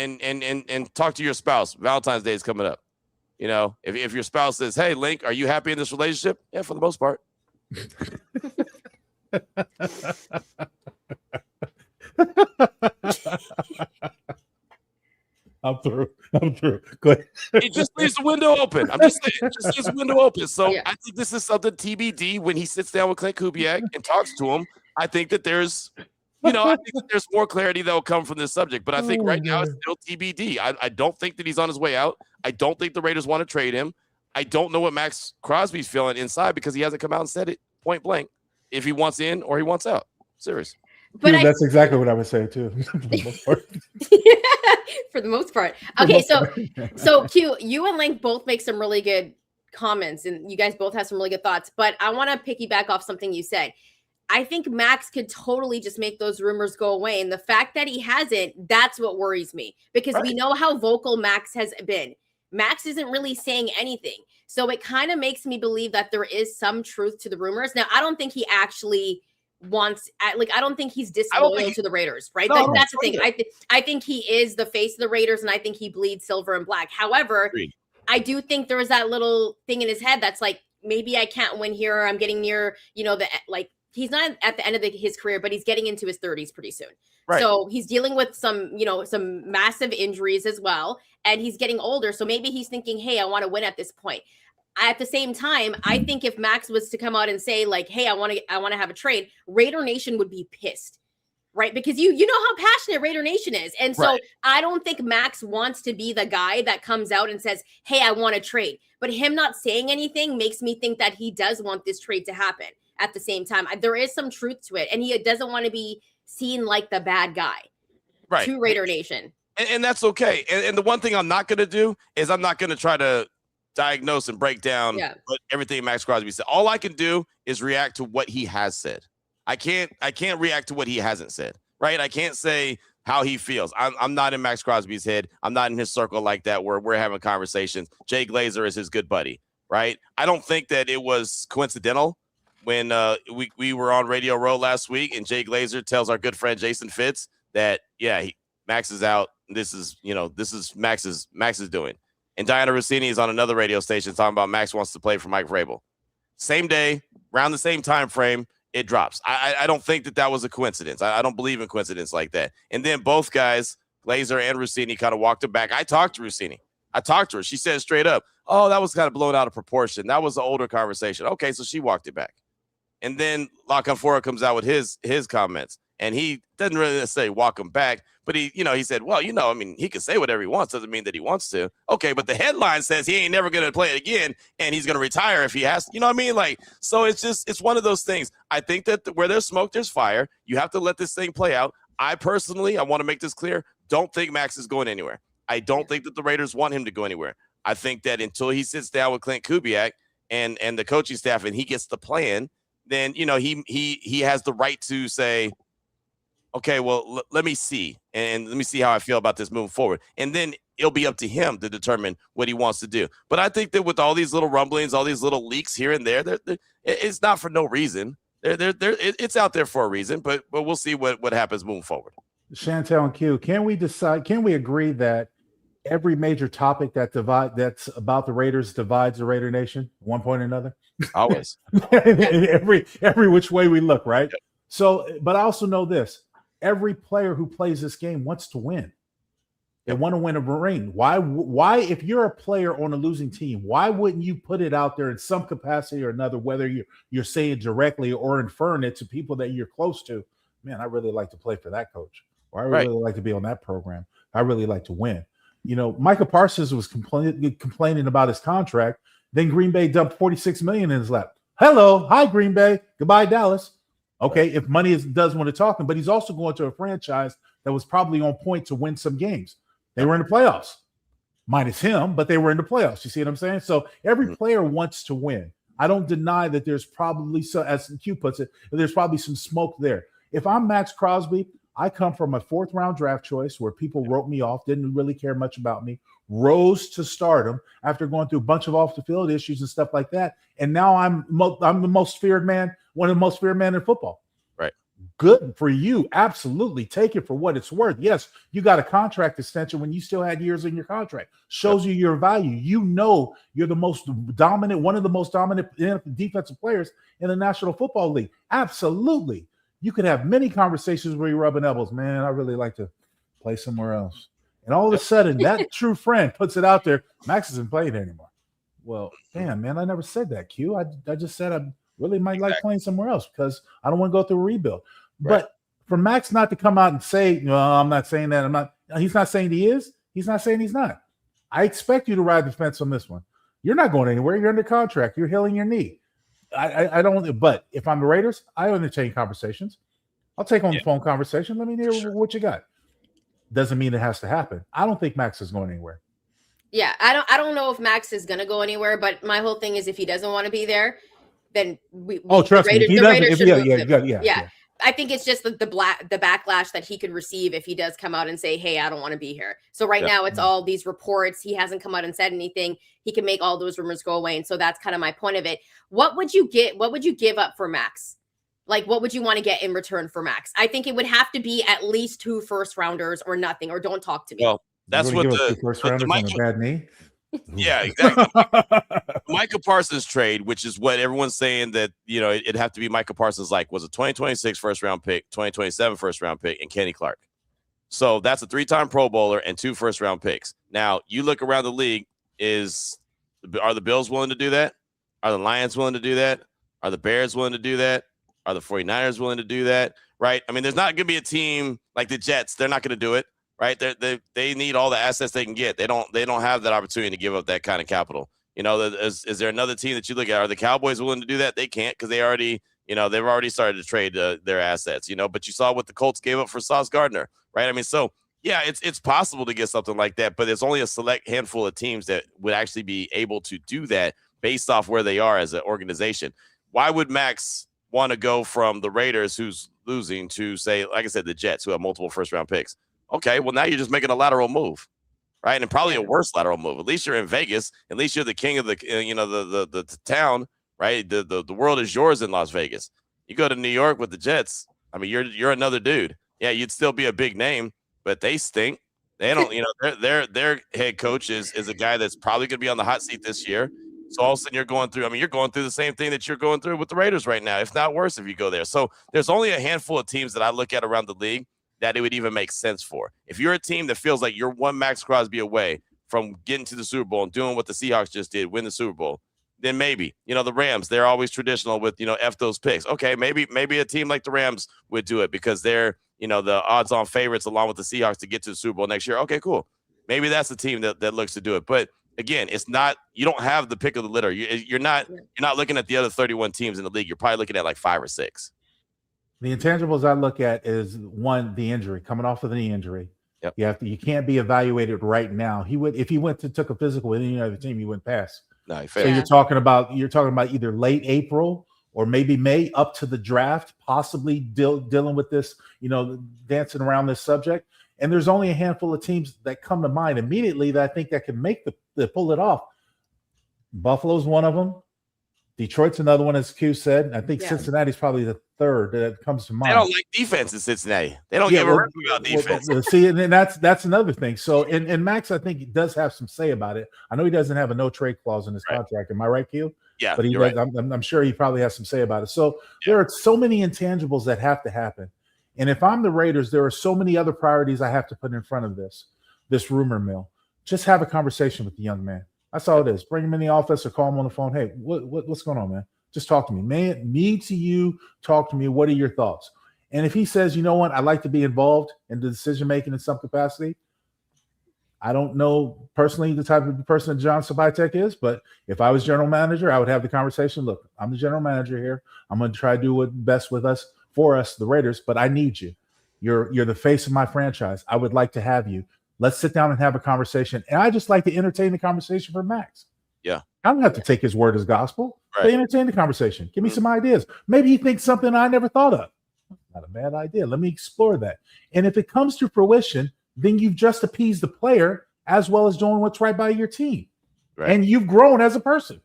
talk to your spouse. Valentine's Day is coming up. If your spouse says, hey, Link, are you happy in this relationship? Yeah, for the most part. I'm through. Go ahead. It just leaves the window open. I'm just saying, it just leaves the window open. So yeah. I think this is something TBD when he sits down with Klint Kubiak and talks to him. I think that there's more clarity that will come from this subject, but I think right now it's still TBD. I don't think that he's on his way out. I don't think the Raiders want to trade him. I don't know what Maxx Crosby's feeling inside because he hasn't come out and said it point blank if he wants in or he wants out. Serious. But that's exactly what I would say too. For the most part. For the most part. Okay, so Q, you and Link both make some really good comments, and you guys both have some really good thoughts. But I want to piggyback off something you said. I think Maxx could totally just make those rumors go away. And the fact that he hasn't, that's what worries me, because we know how vocal Maxx has been. Maxx isn't really saying anything. So it kind of makes me believe that there is some truth to the rumors. Now, I don't think he actually wants, I don't think he's disloyal to the Raiders, right? No, that's the thing. I think he is the face of the Raiders, and I think he bleeds silver and black. However, I do think there was that little thing in his head that's like, maybe I can't win here. I'm getting near, he's not at the end of his career, but he's getting into his 30s pretty soon. Right. So he's dealing with some massive injuries as well. And he's getting older. So maybe he's thinking, hey, I want to win at this point. At the same time, I think if Maxx was to come out and say like, hey, I want to have a trade, Raider Nation would be pissed. right? Because you know how passionate Raider Nation is. And so Right. I don't think Maxx wants to be the guy that comes out and says, hey, I want to trade. But him not saying anything makes me think that he does want this trade to happen at the same time. There is some truth to it. And he doesn't want to be seen like the bad guy to Raider Nation. And that's okay. And the one thing I'm not going to do is I'm not going to try to diagnose and break down what everything Maxx Crosby said. All I can do is react to what he has said. I can't react to what he hasn't said, right? I can't say how he feels. I'm not in Maxx Crosby's head. I'm not in his circle like that where we're having conversations. Jay Glazer is his good buddy, right? I don't think that it was coincidental when we were on Radio Row last week and Jay Glazer tells our good friend Jason Fitz that, Maxx is out. This is Maxx is doing. And Diana Rossini is on another radio station talking about Maxx wants to play for Mike Vrabel. Same day, around the same time frame, it drops. I don't think that was a coincidence. I don't believe in coincidence like that. And then both guys, Glazer and Rossini, kind of walked it back. I talked to Rossini. I talked to her. She said straight up, oh, that was kind of blown out of proportion. That was an older conversation. Okay, so she walked it back. And then La Canfora comes out with his comments. And he doesn't really necessarily walk him back, but he said, well, he can say whatever he wants. Doesn't mean that he wants to. Okay, but the headline says he ain't never going to play it again, and he's going to retire if he has to. You know what I mean? Like, so it's one of those things. I think that where there's smoke, there's fire. You have to let this thing play out. I personally, I want to make this clear, don't think Maxx is going anywhere. I don't think that the Raiders want him to go anywhere. I think that until he sits down with Klint Kubiak and the coaching staff and he gets the plan, then, he has the right to say, okay, well, let me see. And let me see how I feel about this moving forward. And then it'll be up to him to determine what he wants to do. But I think that with all these little rumblings, all these little leaks here and there, it's not for no reason. It's out there for a reason, but we'll see what happens moving forward. Chantel and Q, can we agree that every major topic that's about the Raiders divides the Raider Nation at one point or another? Always. every which way we look, right? Yep. So, but I also know this. Every player who plays this game wants to win. They want to win a ring. Why, if you're a player on a losing team, why wouldn't you put it out there in some capacity or another, whether you're saying directly or inferring it to people that you're close to? Man, I really like to play for that coach. Or I really like to be on that program. I really like to win. Micah Parsons was complaining about his contract. Then Green Bay dumped $46 million in his lap. Hello. Hi, Green Bay. Goodbye, Dallas. Okay, if money does want to talk, but he's also going to a franchise that was probably on point to win some games. They were in the playoffs, minus him, but they were in the playoffs. You see what I'm saying? So every player wants to win. I don't deny that there's probably, as Q puts it, there's probably some smoke there. If I'm Maxx Crosby, I come from a 4th round draft choice where people wrote me off, didn't really care much about me, rose to stardom after going through a bunch of off the field issues and stuff like that. And now I'm the most feared man, one of the most feared men in football. Right. Good for you. Absolutely. Take it for what it's worth. Yes, you got a contract extension when you still had years in your contract. Shows you your value. You're the most dominant, one of the most dominant defensive players in the National Football League. Absolutely. You could have many conversations where you're rubbing elbows. Man, I really like to play somewhere else. And all of a sudden, that true friend puts it out there. Maxx isn't playing anymore. Well, damn, man, I never said that, Q. I just said I really might like playing somewhere else because I don't want to go through a rebuild. Right. But for Maxx not to come out and say, no, I'm not saying that. He's not saying he is. He's not saying he's not. I expect you to ride the fence on this one. You're not going anywhere. You're under contract. You're healing your knee. I don't. But if I'm the Raiders, I entertain conversations. I'll take on the phone conversation. Let me hear what you got. Doesn't mean it has to happen. I don't think Maxx is going anywhere. Yeah, I don't know if Maxx is going to go anywhere, but my whole thing is if he doesn't want to be there, then trust me. The Raiders should move him. Yeah. I think it's just the backlash that he could receive if he does come out and say, hey, I don't want to be here. So right now it's all these reports. He hasn't come out and said anything. He can make all those rumors go away. And so that's kind of my point of it. What would you give up for Maxx? Like, what would you want to get in return for Maxx? I think it would have to be at least 2 first-rounders or nothing, or don't talk to me. Well, that's what the first-rounders on a bad knee. Yeah, exactly. Micah Parsons trade, which is what everyone's saying that, it'd have to be Micah Parsons, was a 2026 first-round pick, 2027 first-round pick, and Kenny Clark. So that's a 3-time Pro Bowler and 2 first-round picks. Now, you look around the league, are the Bills willing to do that? Are the Lions willing to do that? Are the Bears willing to do that? Are the 49ers willing to do that? right? I mean, there's not going to be a team like the Jets. They're not going to do it, right? They need all the assets they can get. They don't have that opportunity to give up that kind of capital. You know, is there another team that you look at? Are the Cowboys willing to do that? They can't because they already, they've already started to trade their assets, but you saw what the Colts gave up for Sauce Gardner, right? I mean, so yeah, it's possible to get something like that, but there's only a select handful of teams that would actually be able to do that based off where they are as an organization. Why would Max want to go from the Raiders, who's losing, to say, like I said, the Jets, who have multiple first-round picks? Okay, well, now you're just making a lateral move. Right, and probably a worse lateral move. At least you're in Vegas. At least you're the king of the, the town. Right, the world is yours in Las Vegas. You go to New York with the Jets. I mean, you're another dude. Yeah, you'd still be a big name, but they stink. They don't. Their head coach is a guy that's probably going to be on the hot seat this year. So all of a sudden you're going through. I mean, you're going through the same thing that you're going through with the Raiders right now, if not worse, if you go there. So there's only a handful of teams that I look at around the league that it would even make sense for. If you're a team that feels like you're one Maxx Crosby away from getting to the Super Bowl and doing what the Seahawks just did, win the Super Bowl, then maybe, the Rams, they're always traditional with, F those picks. Okay, maybe a team like the Rams would do it because they're, the odds-on favorites along with the Seahawks to get to the Super Bowl next year. Okay, cool. Maybe that's the team that looks to do it. But again, it's not, you don't have the pick of the litter. You're not looking at the other 31 teams in the league. You're probably looking at like 5 or 6. The intangibles I look at is, one, the injury, coming off of the knee injury. Yep. You can't be evaluated right now. If he took a physical with any other team, he wouldn't pass. No, so you're talking about either late April or maybe May, up to the draft, possibly dealing with this, dancing around this subject. And there's only a handful of teams that come to mind immediately that I think that can make the pull it off. Buffalo's one of them. Detroit's another one, as Q said. I think Cincinnati's probably the third that comes to mind. They don't like defense in Cincinnati. They don't give a rip about defense. See, and that's another thing. So, and Max, I think, does have some say about it. I know he doesn't have a no trade clause in his contract. Am I right, Q? Yeah, but he does. Right. I'm sure he probably has some say about it. So there are so many intangibles that have to happen. And if I'm the Raiders, there are so many other priorities I have to put in front of this rumor mill. Just have a conversation with the young man. That's all it is. Bring him in the office or call him on the phone. Hey, what's going on, man? Just talk to me. Me to you, talk to me. What are your thoughts? And if he says, you know what, I'd like to be involved in the decision-making in some capacity, I don't know personally the type of person that John Sabitek is, but if I was general manager, I would have the conversation. Look, I'm the general manager here. I'm going to try to do what's best for us, the Raiders, but I need you. You're the face of my franchise. I would like to have you. Let's sit down and have a conversation. And I just like to entertain the conversation for Max. Yeah. I don't have to take his word as gospel. Right. But entertain the conversation. Give me some ideas. Maybe he thinks something I never thought of. Not a bad idea. Let me explore that. And if it comes to fruition, then you've just appeased the player as well as doing what's right by your team. Right. And you've grown as a person.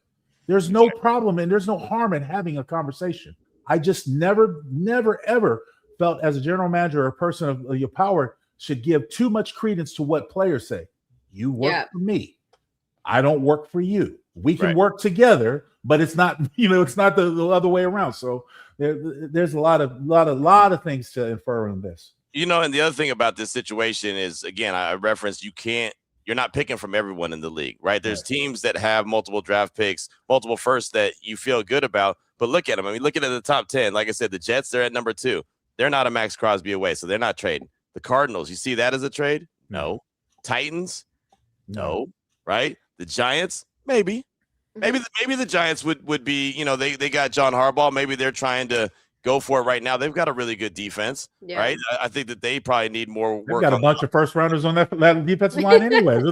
There's no problem and there's no harm in having a conversation. I just never, ever felt as a general manager or a person of your power should give too much credence to what players say. You work for me. I don't work for you. We can work together, but it's not, it's not the other way around. So there's a lot of things to infer in this. And the other thing about this situation is, again, I referenced you're not picking from everyone in the league, right? There's teams that have multiple draft picks, multiple firsts that you feel good about, but look at them. I mean, looking at the top 10, like I said, the Jets, they're at number 2. They're not a Maxx Crosby away, so they're not trading. The Cardinals, you see that as a trade? No. Titans? No. Right? The Giants? Maybe. Maybe the Giants would be, they got John Harbaugh. Maybe they're trying to go for it right now. They've got a really good defense, right? I think that they probably need more work. They've got a bunch of first rounders on that defensive line anyway.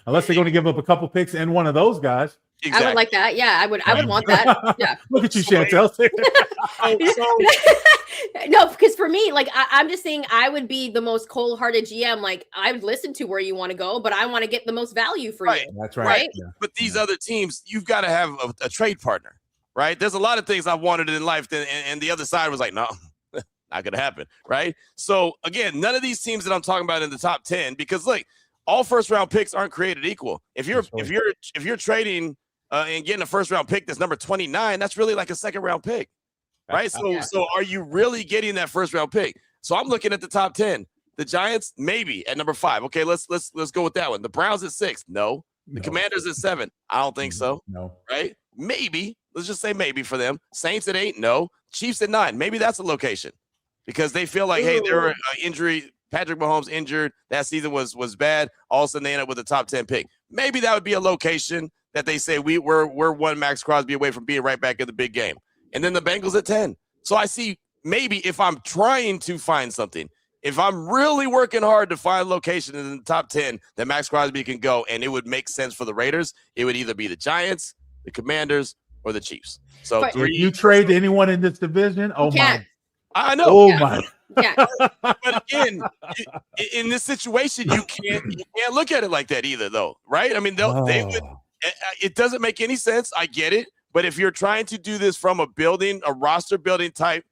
Unless they're going to give up a couple picks and one of those guys. Exactly. I would like that. Yeah, I would want that. Yeah. Look at you, Chantel. No, because for me, like I'm just saying, I would be the most cold-hearted GM. Like I would listen to where you want to go, but I want to get the most value for you. That's right. Yeah. But these other teams, you've got to have a trade partner, right? There's a lot of things I wanted in life, and the other side was like, no, not gonna happen, right? So again, none of these teams that I'm talking about in the top 10, because look, all first-round picks aren't created equal. If you're trading and getting a first-round pick that's number 29, that's really like a second-round pick. Right. So are you really getting that first round pick? So I'm looking at the top 10. The Giants, maybe at number 5. Okay, let's go with that one. The Browns at 6. No. The Commanders at 7. I don't think so. No. Right? Maybe. Let's just say maybe for them. Saints at 8. No. Chiefs at 9. Maybe that's a location. because they feel like, hey, there were injury. Patrick Mahomes injured. That season was bad. All of a sudden, they end up with a top 10 pick. Maybe that would be a location that they say we're one Maxx Crosby away from being right back in the big game. And then the Bengals at 10. So I see maybe if I'm trying to find something, if I'm really working hard to find a location in the top 10 that Maxx Crosby can go and it would make sense for the Raiders, it would either be the Giants, the Commanders, or the Chiefs. So if you trade anyone in this division, my. I know. Oh my. Yeah. But again, in this situation, you can't look at it like that either, though, right? I mean, they would. It doesn't make any sense. I get it, but if you're trying to do this from a roster building type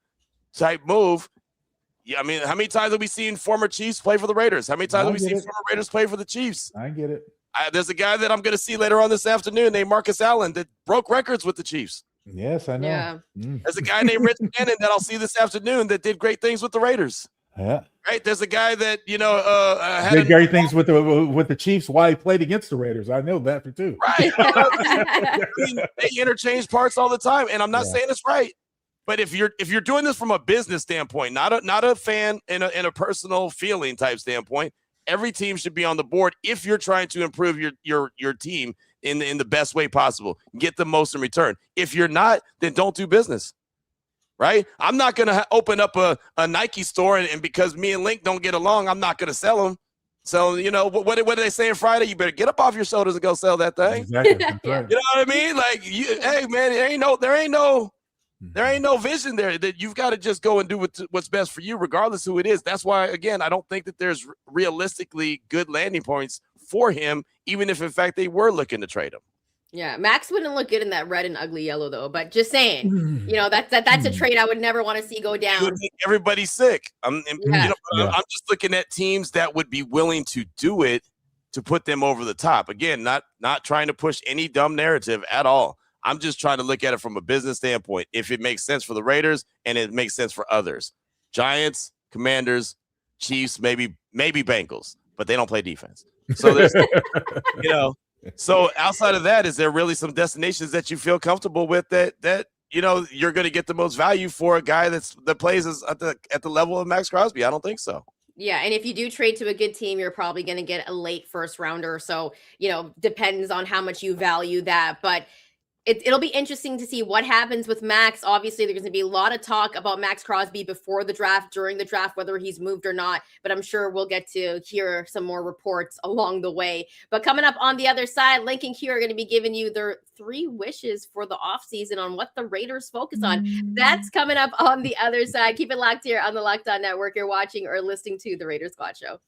move, I mean, how many times have we seen former Chiefs play for the Raiders? How many times have we seen former Raiders play for the Chiefs? I get it. There's a guy that I'm going to see later on this afternoon named Marcus Allen that broke records with the Chiefs. Yes, I know. Yeah. There's a guy named Rich Gannon that I'll see this afternoon that did great things with the Raiders. Yeah. Right. There's a guy that did great things with the Chiefs while he played against the Raiders. I know that for too. Right. I mean, they interchange parts all the time, and I'm not saying it's right. But if you're doing this from a business standpoint, not a fan in a personal feeling type standpoint, every team should be on the board if you're trying to improve your team in the best way possible. Get the most in return. If you're not, then don't do business. Right? I'm not going to open up a Nike store and because me and Link don't get along, I'm not going to sell them. So, what do they say on Friday? You better get up off your shoulders and go sell that thing. Exactly. You know what I mean? Like, hey man, there ain't no vision there. That you've got to just go and do what's best for you, regardless who it is. That's why, again, I don't think that there's realistically good landing points for him, even if in fact they were looking to trade him. Yeah, Max wouldn't look good in that red and ugly yellow though. But just saying, that's a trade I would never want to see go down. It would make everybody sick. I'm just looking at teams that would be willing to do it to put them over the top. Again, not trying to push any dumb narrative at all. I'm just trying to look at it from a business standpoint. If it makes sense for the Raiders and it makes sense for others, Giants, Commanders, Chiefs, maybe Bengals, but they don't play defense. So there's, So outside of that, is there really some destinations that you feel comfortable with that you're going to get the most value for a guy that plays at the level of Maxx Crosby? I don't think so. Yeah, and if you do trade to a good team, you're probably going to get a late first rounder. So, depends on how much you value that. But it'll be interesting to see what happens with Max. Obviously, there's going to be a lot of talk about Maxx Crosby before the draft, during the draft, whether he's moved or not. But I'm sure we'll get to hear some more reports along the way. But coming up on the other side, Link and Q are going to be giving you their 3 wishes for the offseason on what the Raiders focus on. That's coming up on the other side. Keep it locked here on the Locked On Network. You're watching or listening to the Raiders Squad Show.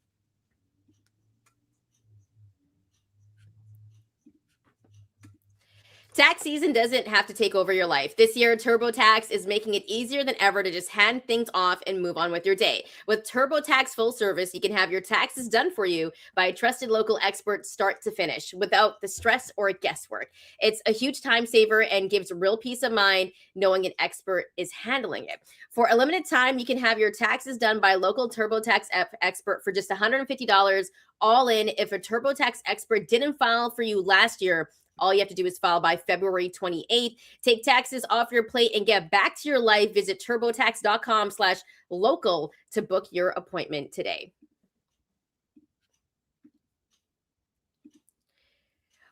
Tax season doesn't have to take over your life. This year, TurboTax is making it easier than ever to just hand things off and move on with your day. With TurboTax Full Service, you can have your taxes done for you by a trusted local expert start to finish without the stress or guesswork. It's a huge time saver and gives real peace of mind knowing an expert is handling it. For a limited time, you can have your taxes done by a local TurboTax expert for just $150 all in. If a TurboTax expert didn't file for you last year, all you have to do is file by February 28th. Take taxes off your plate and get back to your life. Visit turbotax.com/local to book your appointment today.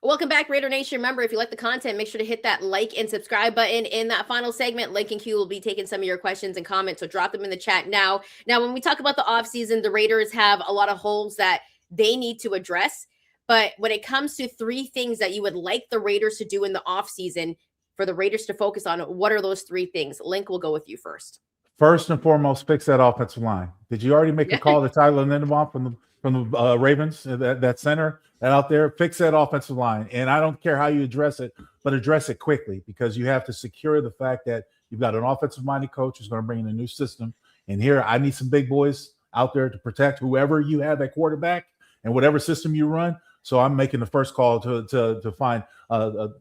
Welcome back, Raider Nation. Remember, if you like the content, make sure to hit that like and subscribe button. In that final segment, Link and Q will be taking some of your questions and comments, so drop them in the chat now. Now, when we talk about the offseason, the Raiders have a lot of holes that they need to address. But when it comes to 3 things that you would like the Raiders to do in the offseason for the Raiders to focus on, what are those 3 things? Link, will go with you first. First and foremost, fix that offensive line. Did you already make a call to Tyler Linderbaum from the Ravens, that center that out there? Fix that offensive line. And I don't care how you address it, but address it quickly, because you have to secure the fact that you've got an offensive-minded coach who's going to bring in a new system. And here, I need some big boys out there to protect whoever you have at quarterback and whatever system you run. So I'm making the first call to find to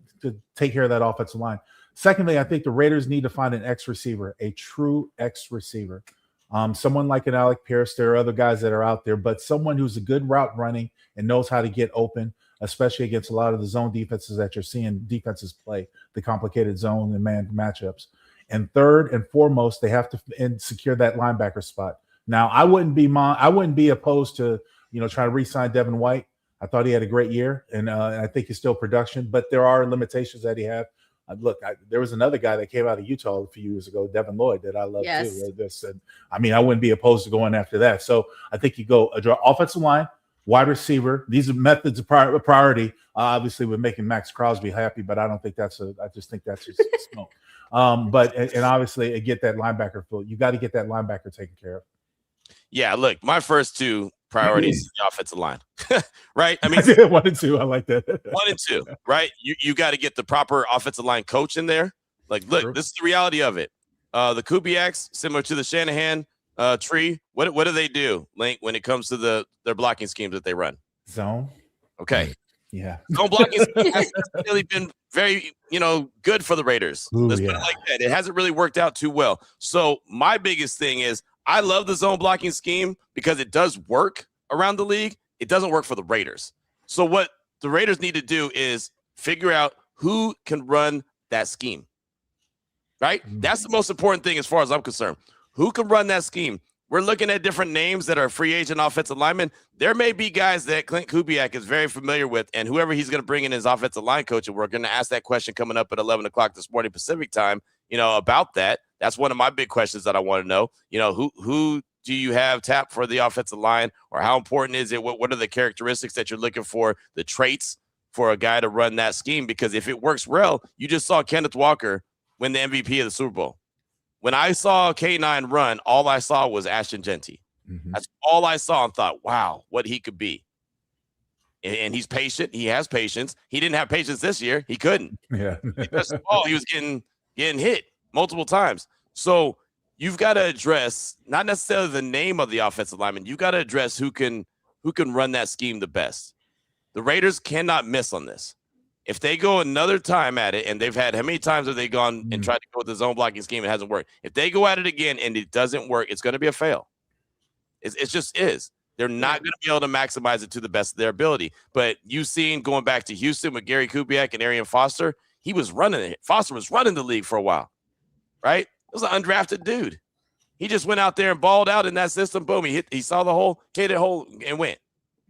take care of that offensive line. Secondly, I think the Raiders need to find an X receiver, a true X receiver. Someone like an Alec Pierce. There are other guys that are out there, but someone who's a good route running and knows how to get open, especially against a lot of the zone defenses that you're seeing defenses play, the complicated zone and man matchups. And third and foremost, they have to secure that linebacker spot. Now, I wouldn't be opposed to trying to re-sign Devin White. I thought he had a great year, and I think he's still production, but there are limitations that he has. There was another guy that came out of Utah a few years ago, Devin Lloyd, that I love too. I wouldn't be opposed to going after that. So I think you go offensive line, wide receiver. These are methods of priority. Obviously, we're making Maxx Crosby happy, but I don't think I just think that's just smoke. But obviously, get that linebacker fill. You got to get that linebacker taken care of. Yeah, look, my first two priorities is the offensive line, right? I mean, 1 and 2. I like that. 1 and 2, right? You got to get the proper offensive line coach in there. Like, look, this is the reality of it. The Kubiaks, similar to the Shanahan tree, what do they do, Link, when it comes to their blocking schemes that they run? Zone. Okay. Yeah. Zone blocking hasn't really been very, good for the Raiders. Let's put it like that. It hasn't really worked out too well. So my biggest thing is I love the zone blocking scheme because it does work around the league. It doesn't work for the Raiders. So what the Raiders need to do is figure out who can run that scheme, right? That's the most important thing as far as I'm concerned. Who can run that scheme? We're looking at different names that are free agent offensive linemen. There may be guys that Klint Kubiak is very familiar with, and whoever he's going to bring in as offensive line coach, and we're going to ask that question coming up at 11 o'clock this morning Pacific time, about that. That's one of my big questions that I want to know. Who do you have tapped for the offensive line, or how important is it? What are the characteristics that you're looking for, the traits for a guy to run that scheme? Because if it works well, you just saw Kenneth Walker win the MVP of the Super Bowl. When I saw K9 run, all I saw was Ashton Genty. That's all I saw and thought, wow, what he could be. And he's patient. He has patience. He didn't have patience this year. He couldn't. Yeah. He was getting hit multiple times. So you've got to address not necessarily the name of the offensive lineman. You've got to address who can run that scheme the best. The Raiders cannot miss on this. If they go another time at it, and they've had, how many times have they gone and tried to go with the zone blocking scheme? It hasn't worked. If they go at it again and it doesn't work, it's going to be a fail. It just is. They're not going to be able to maximize it to the best of their ability. But you've seen going back to Houston with Gary Kubiak and Arian Foster, he was running it. Foster was running the league for a while, right? It was an undrafted dude. He just went out there and balled out in that system. Boom, he saw the hole, hit it hole, and went,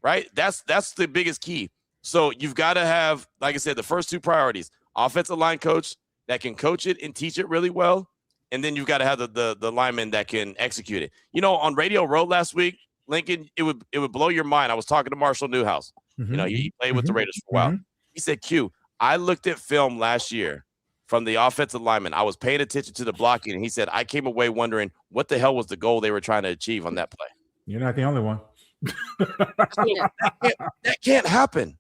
right? That's the biggest key. So you've got to have, like I said, the first two priorities: offensive line coach that can coach it and teach it really well, and then you've got to have the lineman that can execute it. On Radio Row last week, Lincoln, it would blow your mind. I was talking to Marshall Newhouse. He played with the Raiders for a while. He said, Q, I looked at film last year from the offensive lineman. I was paying attention to the blocking, and he said, I came away wondering what the hell was the goal they were trying to achieve on that play. You're not the only one. That can't happen.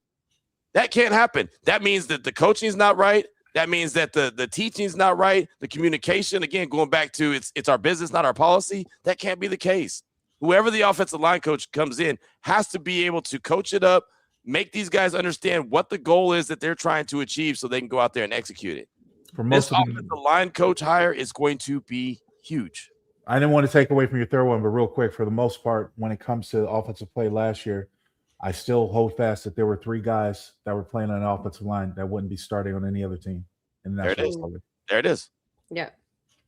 That can't happen. That means that the coaching is not right. That means that the teaching is not right. The communication, again, going back to it's our business, not our policy. That can't be the case. Whoever the offensive line coach comes in has to be able to coach it up, make these guys understand what the goal is that they're trying to achieve so they can go out there and execute it. For most this offensive line coach hire is going to be huge. I didn't want to take away from your third one, but real quick, for the most part, when it comes to offensive play last year, I still hold fast that there were 3 guys that were playing on the offensive line that wouldn't be starting on any other team. And there it is. Yeah.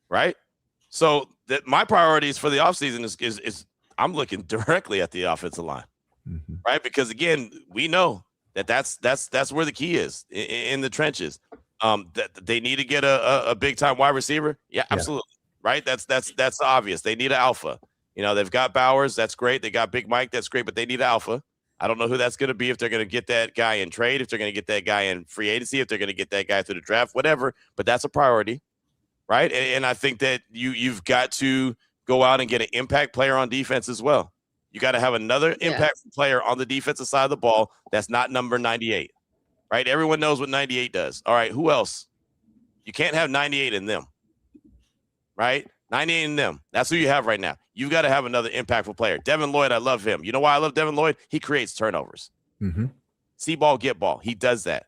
Right. So my priorities for the offseason is I'm looking directly at the offensive line, right? Because again, we know that's where the key is in the trenches. That they need to get a big time wide receiver. Yeah, absolutely. Right. That's obvious. They need an alpha. They've got Bowers. That's great. They got Big Mike. That's great. But they need an alpha. I don't know who that's going to be, if they're going to get that guy in trade, if they're going to get that guy in free agency, if they're going to get that guy through the draft, whatever. But that's a priority, right? And I think that you've got to go out and get an impact player on defense as well. You got to have another impact player on the defensive side of the ball that's not number 98, right? Everyone knows what 98 does. All right, who else? You can't have 98 in them, right? 98 in them. That's who you have right now. You've got to have another impactful player. Devin Lloyd, I love him. You know why I love Devin Lloyd? He creates turnovers. See ball, get ball. He does that,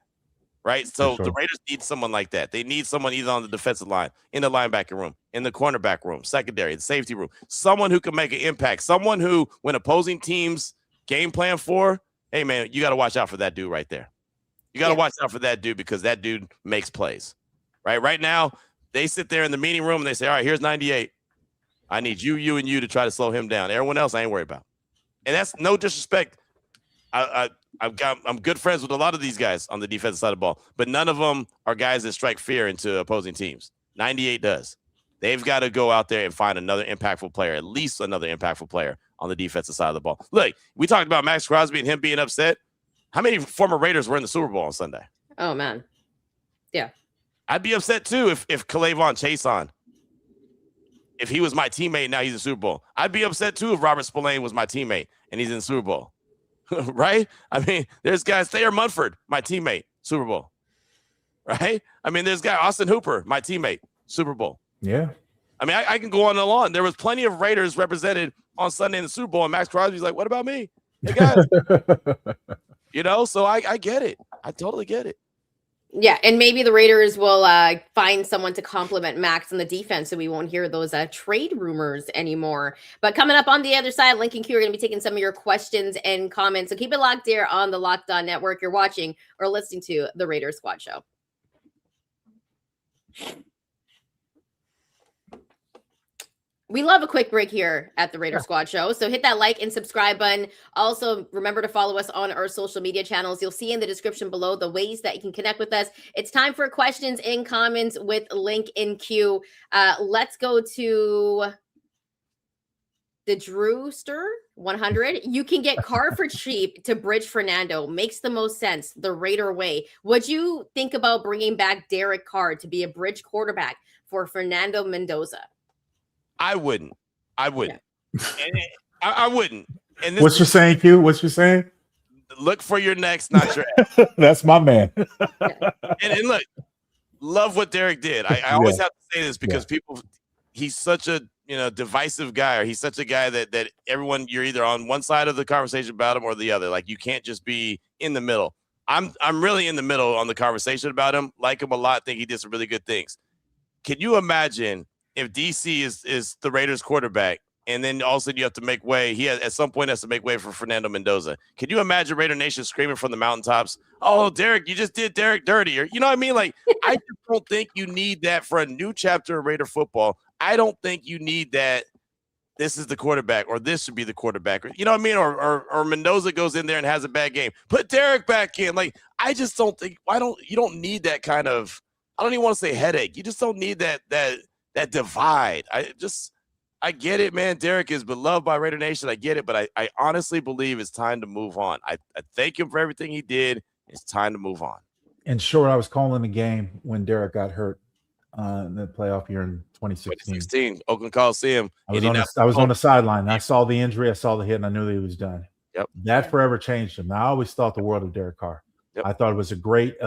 right? So the Raiders need someone like that. They need someone either on the defensive line, in the linebacker room, in the cornerback room, secondary, the safety room. Someone who can make an impact. Someone who, when opposing teams game plan for, hey, man, you got to watch out for that dude right there. You got to watch out for that dude because that dude makes plays, right? Right now, They sit there in the meeting room and they say, all right, here's 98. I need you, and you to try to slow him down. Everyone else I ain't worried about. And that's no disrespect. I'm good friends with a lot of these guys on the defensive side of the ball, but none of them are guys that strike fear into opposing teams. 98 does. They've got to go out there and find another impactful player, at least another impactful player on the defensive side of the ball. Look, we talked about Maxx Crosby and him being upset. How many former Raiders were in the Super Bowl on Sunday? Oh, man. Yeah. I'd be upset too if K'Lavon Chason, if he was my teammate, now he's in the Super Bowl. I'd be upset too if Robert Spillane was my teammate and he's in the Super Bowl. Right? I mean, there's guys, Thayer Munford, my teammate, Super Bowl. Right? I mean, there's guy Austin Hooper, my teammate, Super Bowl. Yeah. I mean, I can go on and on. There was plenty of Raiders represented on Sunday in the Super Bowl, and Maxx Crosby's like, what about me? Hey, guys. So I get it. I totally get it. Yeah, and maybe the Raiders will find someone to complement Max on the defense, so we won't hear those trade rumors anymore. But coming up on the other side, Link and Q are going to be taking some of your questions and comments. So keep it locked here on the Locked On Network. You're watching or listening to the Raiders Squad Show. We love a quick break here at the Raider Squad Show. So hit that like and subscribe button. Also, remember to follow us on our social media channels. You'll see in the description below the ways that you can connect with us. It's time for questions and comments with Link and Q. Let's go to the Drewster 100. You can get car for cheap to bridge Fernando. Makes the most sense. The Raider way. Would you think about bringing back Derek Carr to be a bridge quarterback for Fernando Mendoza? I wouldn't. Yeah. I wouldn't. And What's you saying, Q? What's you saying? Look for your next, not your ass. That's my man. and look, love what Derek did. I always have to say this because he's such a divisive guy, or he's such a guy that everyone, you're either on one side of the conversation about him or the other. Like, you can't just be in the middle. I'm really in the middle on the conversation about him. Like him a lot. Think he did some really good things. Can you imagine if DC is the Raiders quarterback, and then all of a sudden you have to make way? He at some point has to make way for Fernando Mendoza. Can you imagine Raider Nation screaming from the mountaintops, "Oh, Derek, you just did Derek dirty"? Or, you know what I mean? Like, I just don't think you need that for a new chapter of Raider football. I don't think you need that. This is the quarterback, or this should be the quarterback. You know what I mean? Or Mendoza goes in there and has a bad game. Put Derek back in. Like, I just don't think. You don't need that kind of. I don't even want to say headache. You just don't need that divide. I get it, man. Derek is beloved by Raider Nation. I get it, but I honestly believe it's time to move on. I thank him for everything he did. It's time to move on. And sure, I was calling the game when Derek got hurt in the playoff year in 2016. Oakland Coliseum. I was on the sideline. I saw the injury. I saw the hit, and I knew that he was done. Yep. That forever changed him. Now, I always thought the world of Derek Carr. Yep. I thought it was a great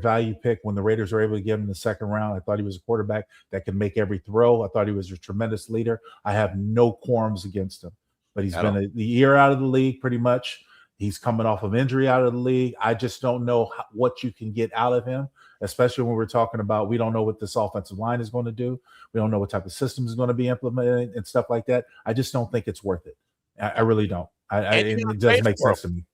value pick when the Raiders were able to get him in the second round. I thought he was a quarterback that could make every throw. I thought he was a tremendous leader. I have no qualms against him, but he's been a year out of the league pretty much. He's coming off of injury out of the league. I just don't know what you can get out of him, especially when we're talking about we don't know what this offensive line is going to do. We don't know what type of system is going to be implemented and stuff like that. I just don't think it's worth it. I really don't. It doesn't make sense to me.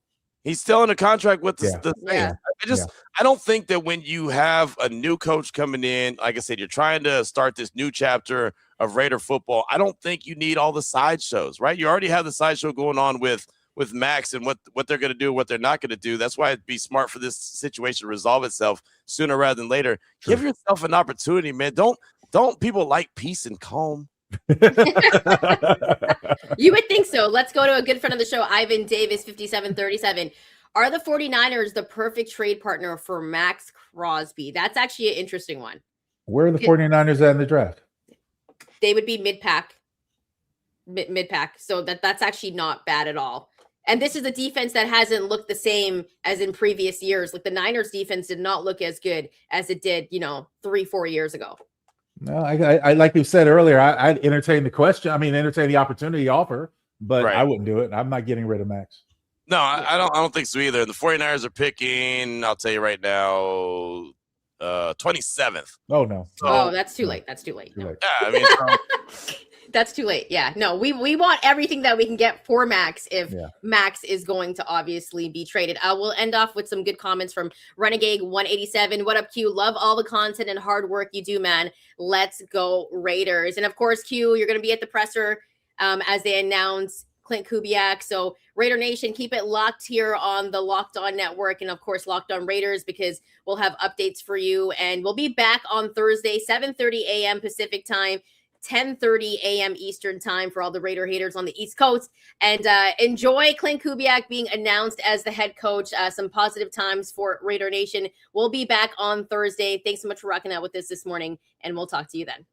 He's still in a contract with the Saints. I don't think that when you have a new coach coming in, like I said, you're trying to start this new chapter of Raider football. I don't think you need all the sideshows, right? You already have the sideshow going on with Max and what they're going to do, what they're not going to do. That's why it'd be smart for this situation to resolve itself sooner rather than later. Sure. Give yourself an opportunity, man. Don't people like peace and calm? You would think so. Let's go to a good friend of the show, Ivan Davis, 5737. Are the 49ers the perfect trade partner for Maxx Crosby? That's actually an interesting one. Where are the 49ers at in the draft? They would be mid-pack. So that's actually not bad at all. And this is a defense that hasn't looked the same as in previous years. Like, the Niners defense did not look as good as it did, 3-4 years ago. No, I like you said earlier, I'd entertain the question. I mean, entertain the opportunity offer, but I wouldn't do it. I'm not getting rid of Max. No, I don't think so either. The 49ers are picking, I'll tell you right now, 27th. Oh, no. So, that's too late. That's too late. No. Yeah, I mean, That's too late. Yeah, no, we want everything that we can get for Maxx if Maxx is going to obviously be traded. We'll end off with some good comments from Renegade 187. What up, Q? Love all the content and hard work you do, man. Let's go Raiders. And of course, Q, you're going to be at the presser as they announce Klint Kubiak. So Raider Nation, keep it locked here on the Locked On Network and of course Locked On Raiders, because we'll have updates for you. And we'll be back on Thursday, 7:30 a.m. Pacific time, 10:30 a.m. Eastern time for all the Raider haters on the East Coast. And enjoy Klint Kubiak being announced as the head coach. Some positive times for Raider Nation. We'll be back on Thursday. Thanks so much for rocking out with us this morning, and we'll talk to you then.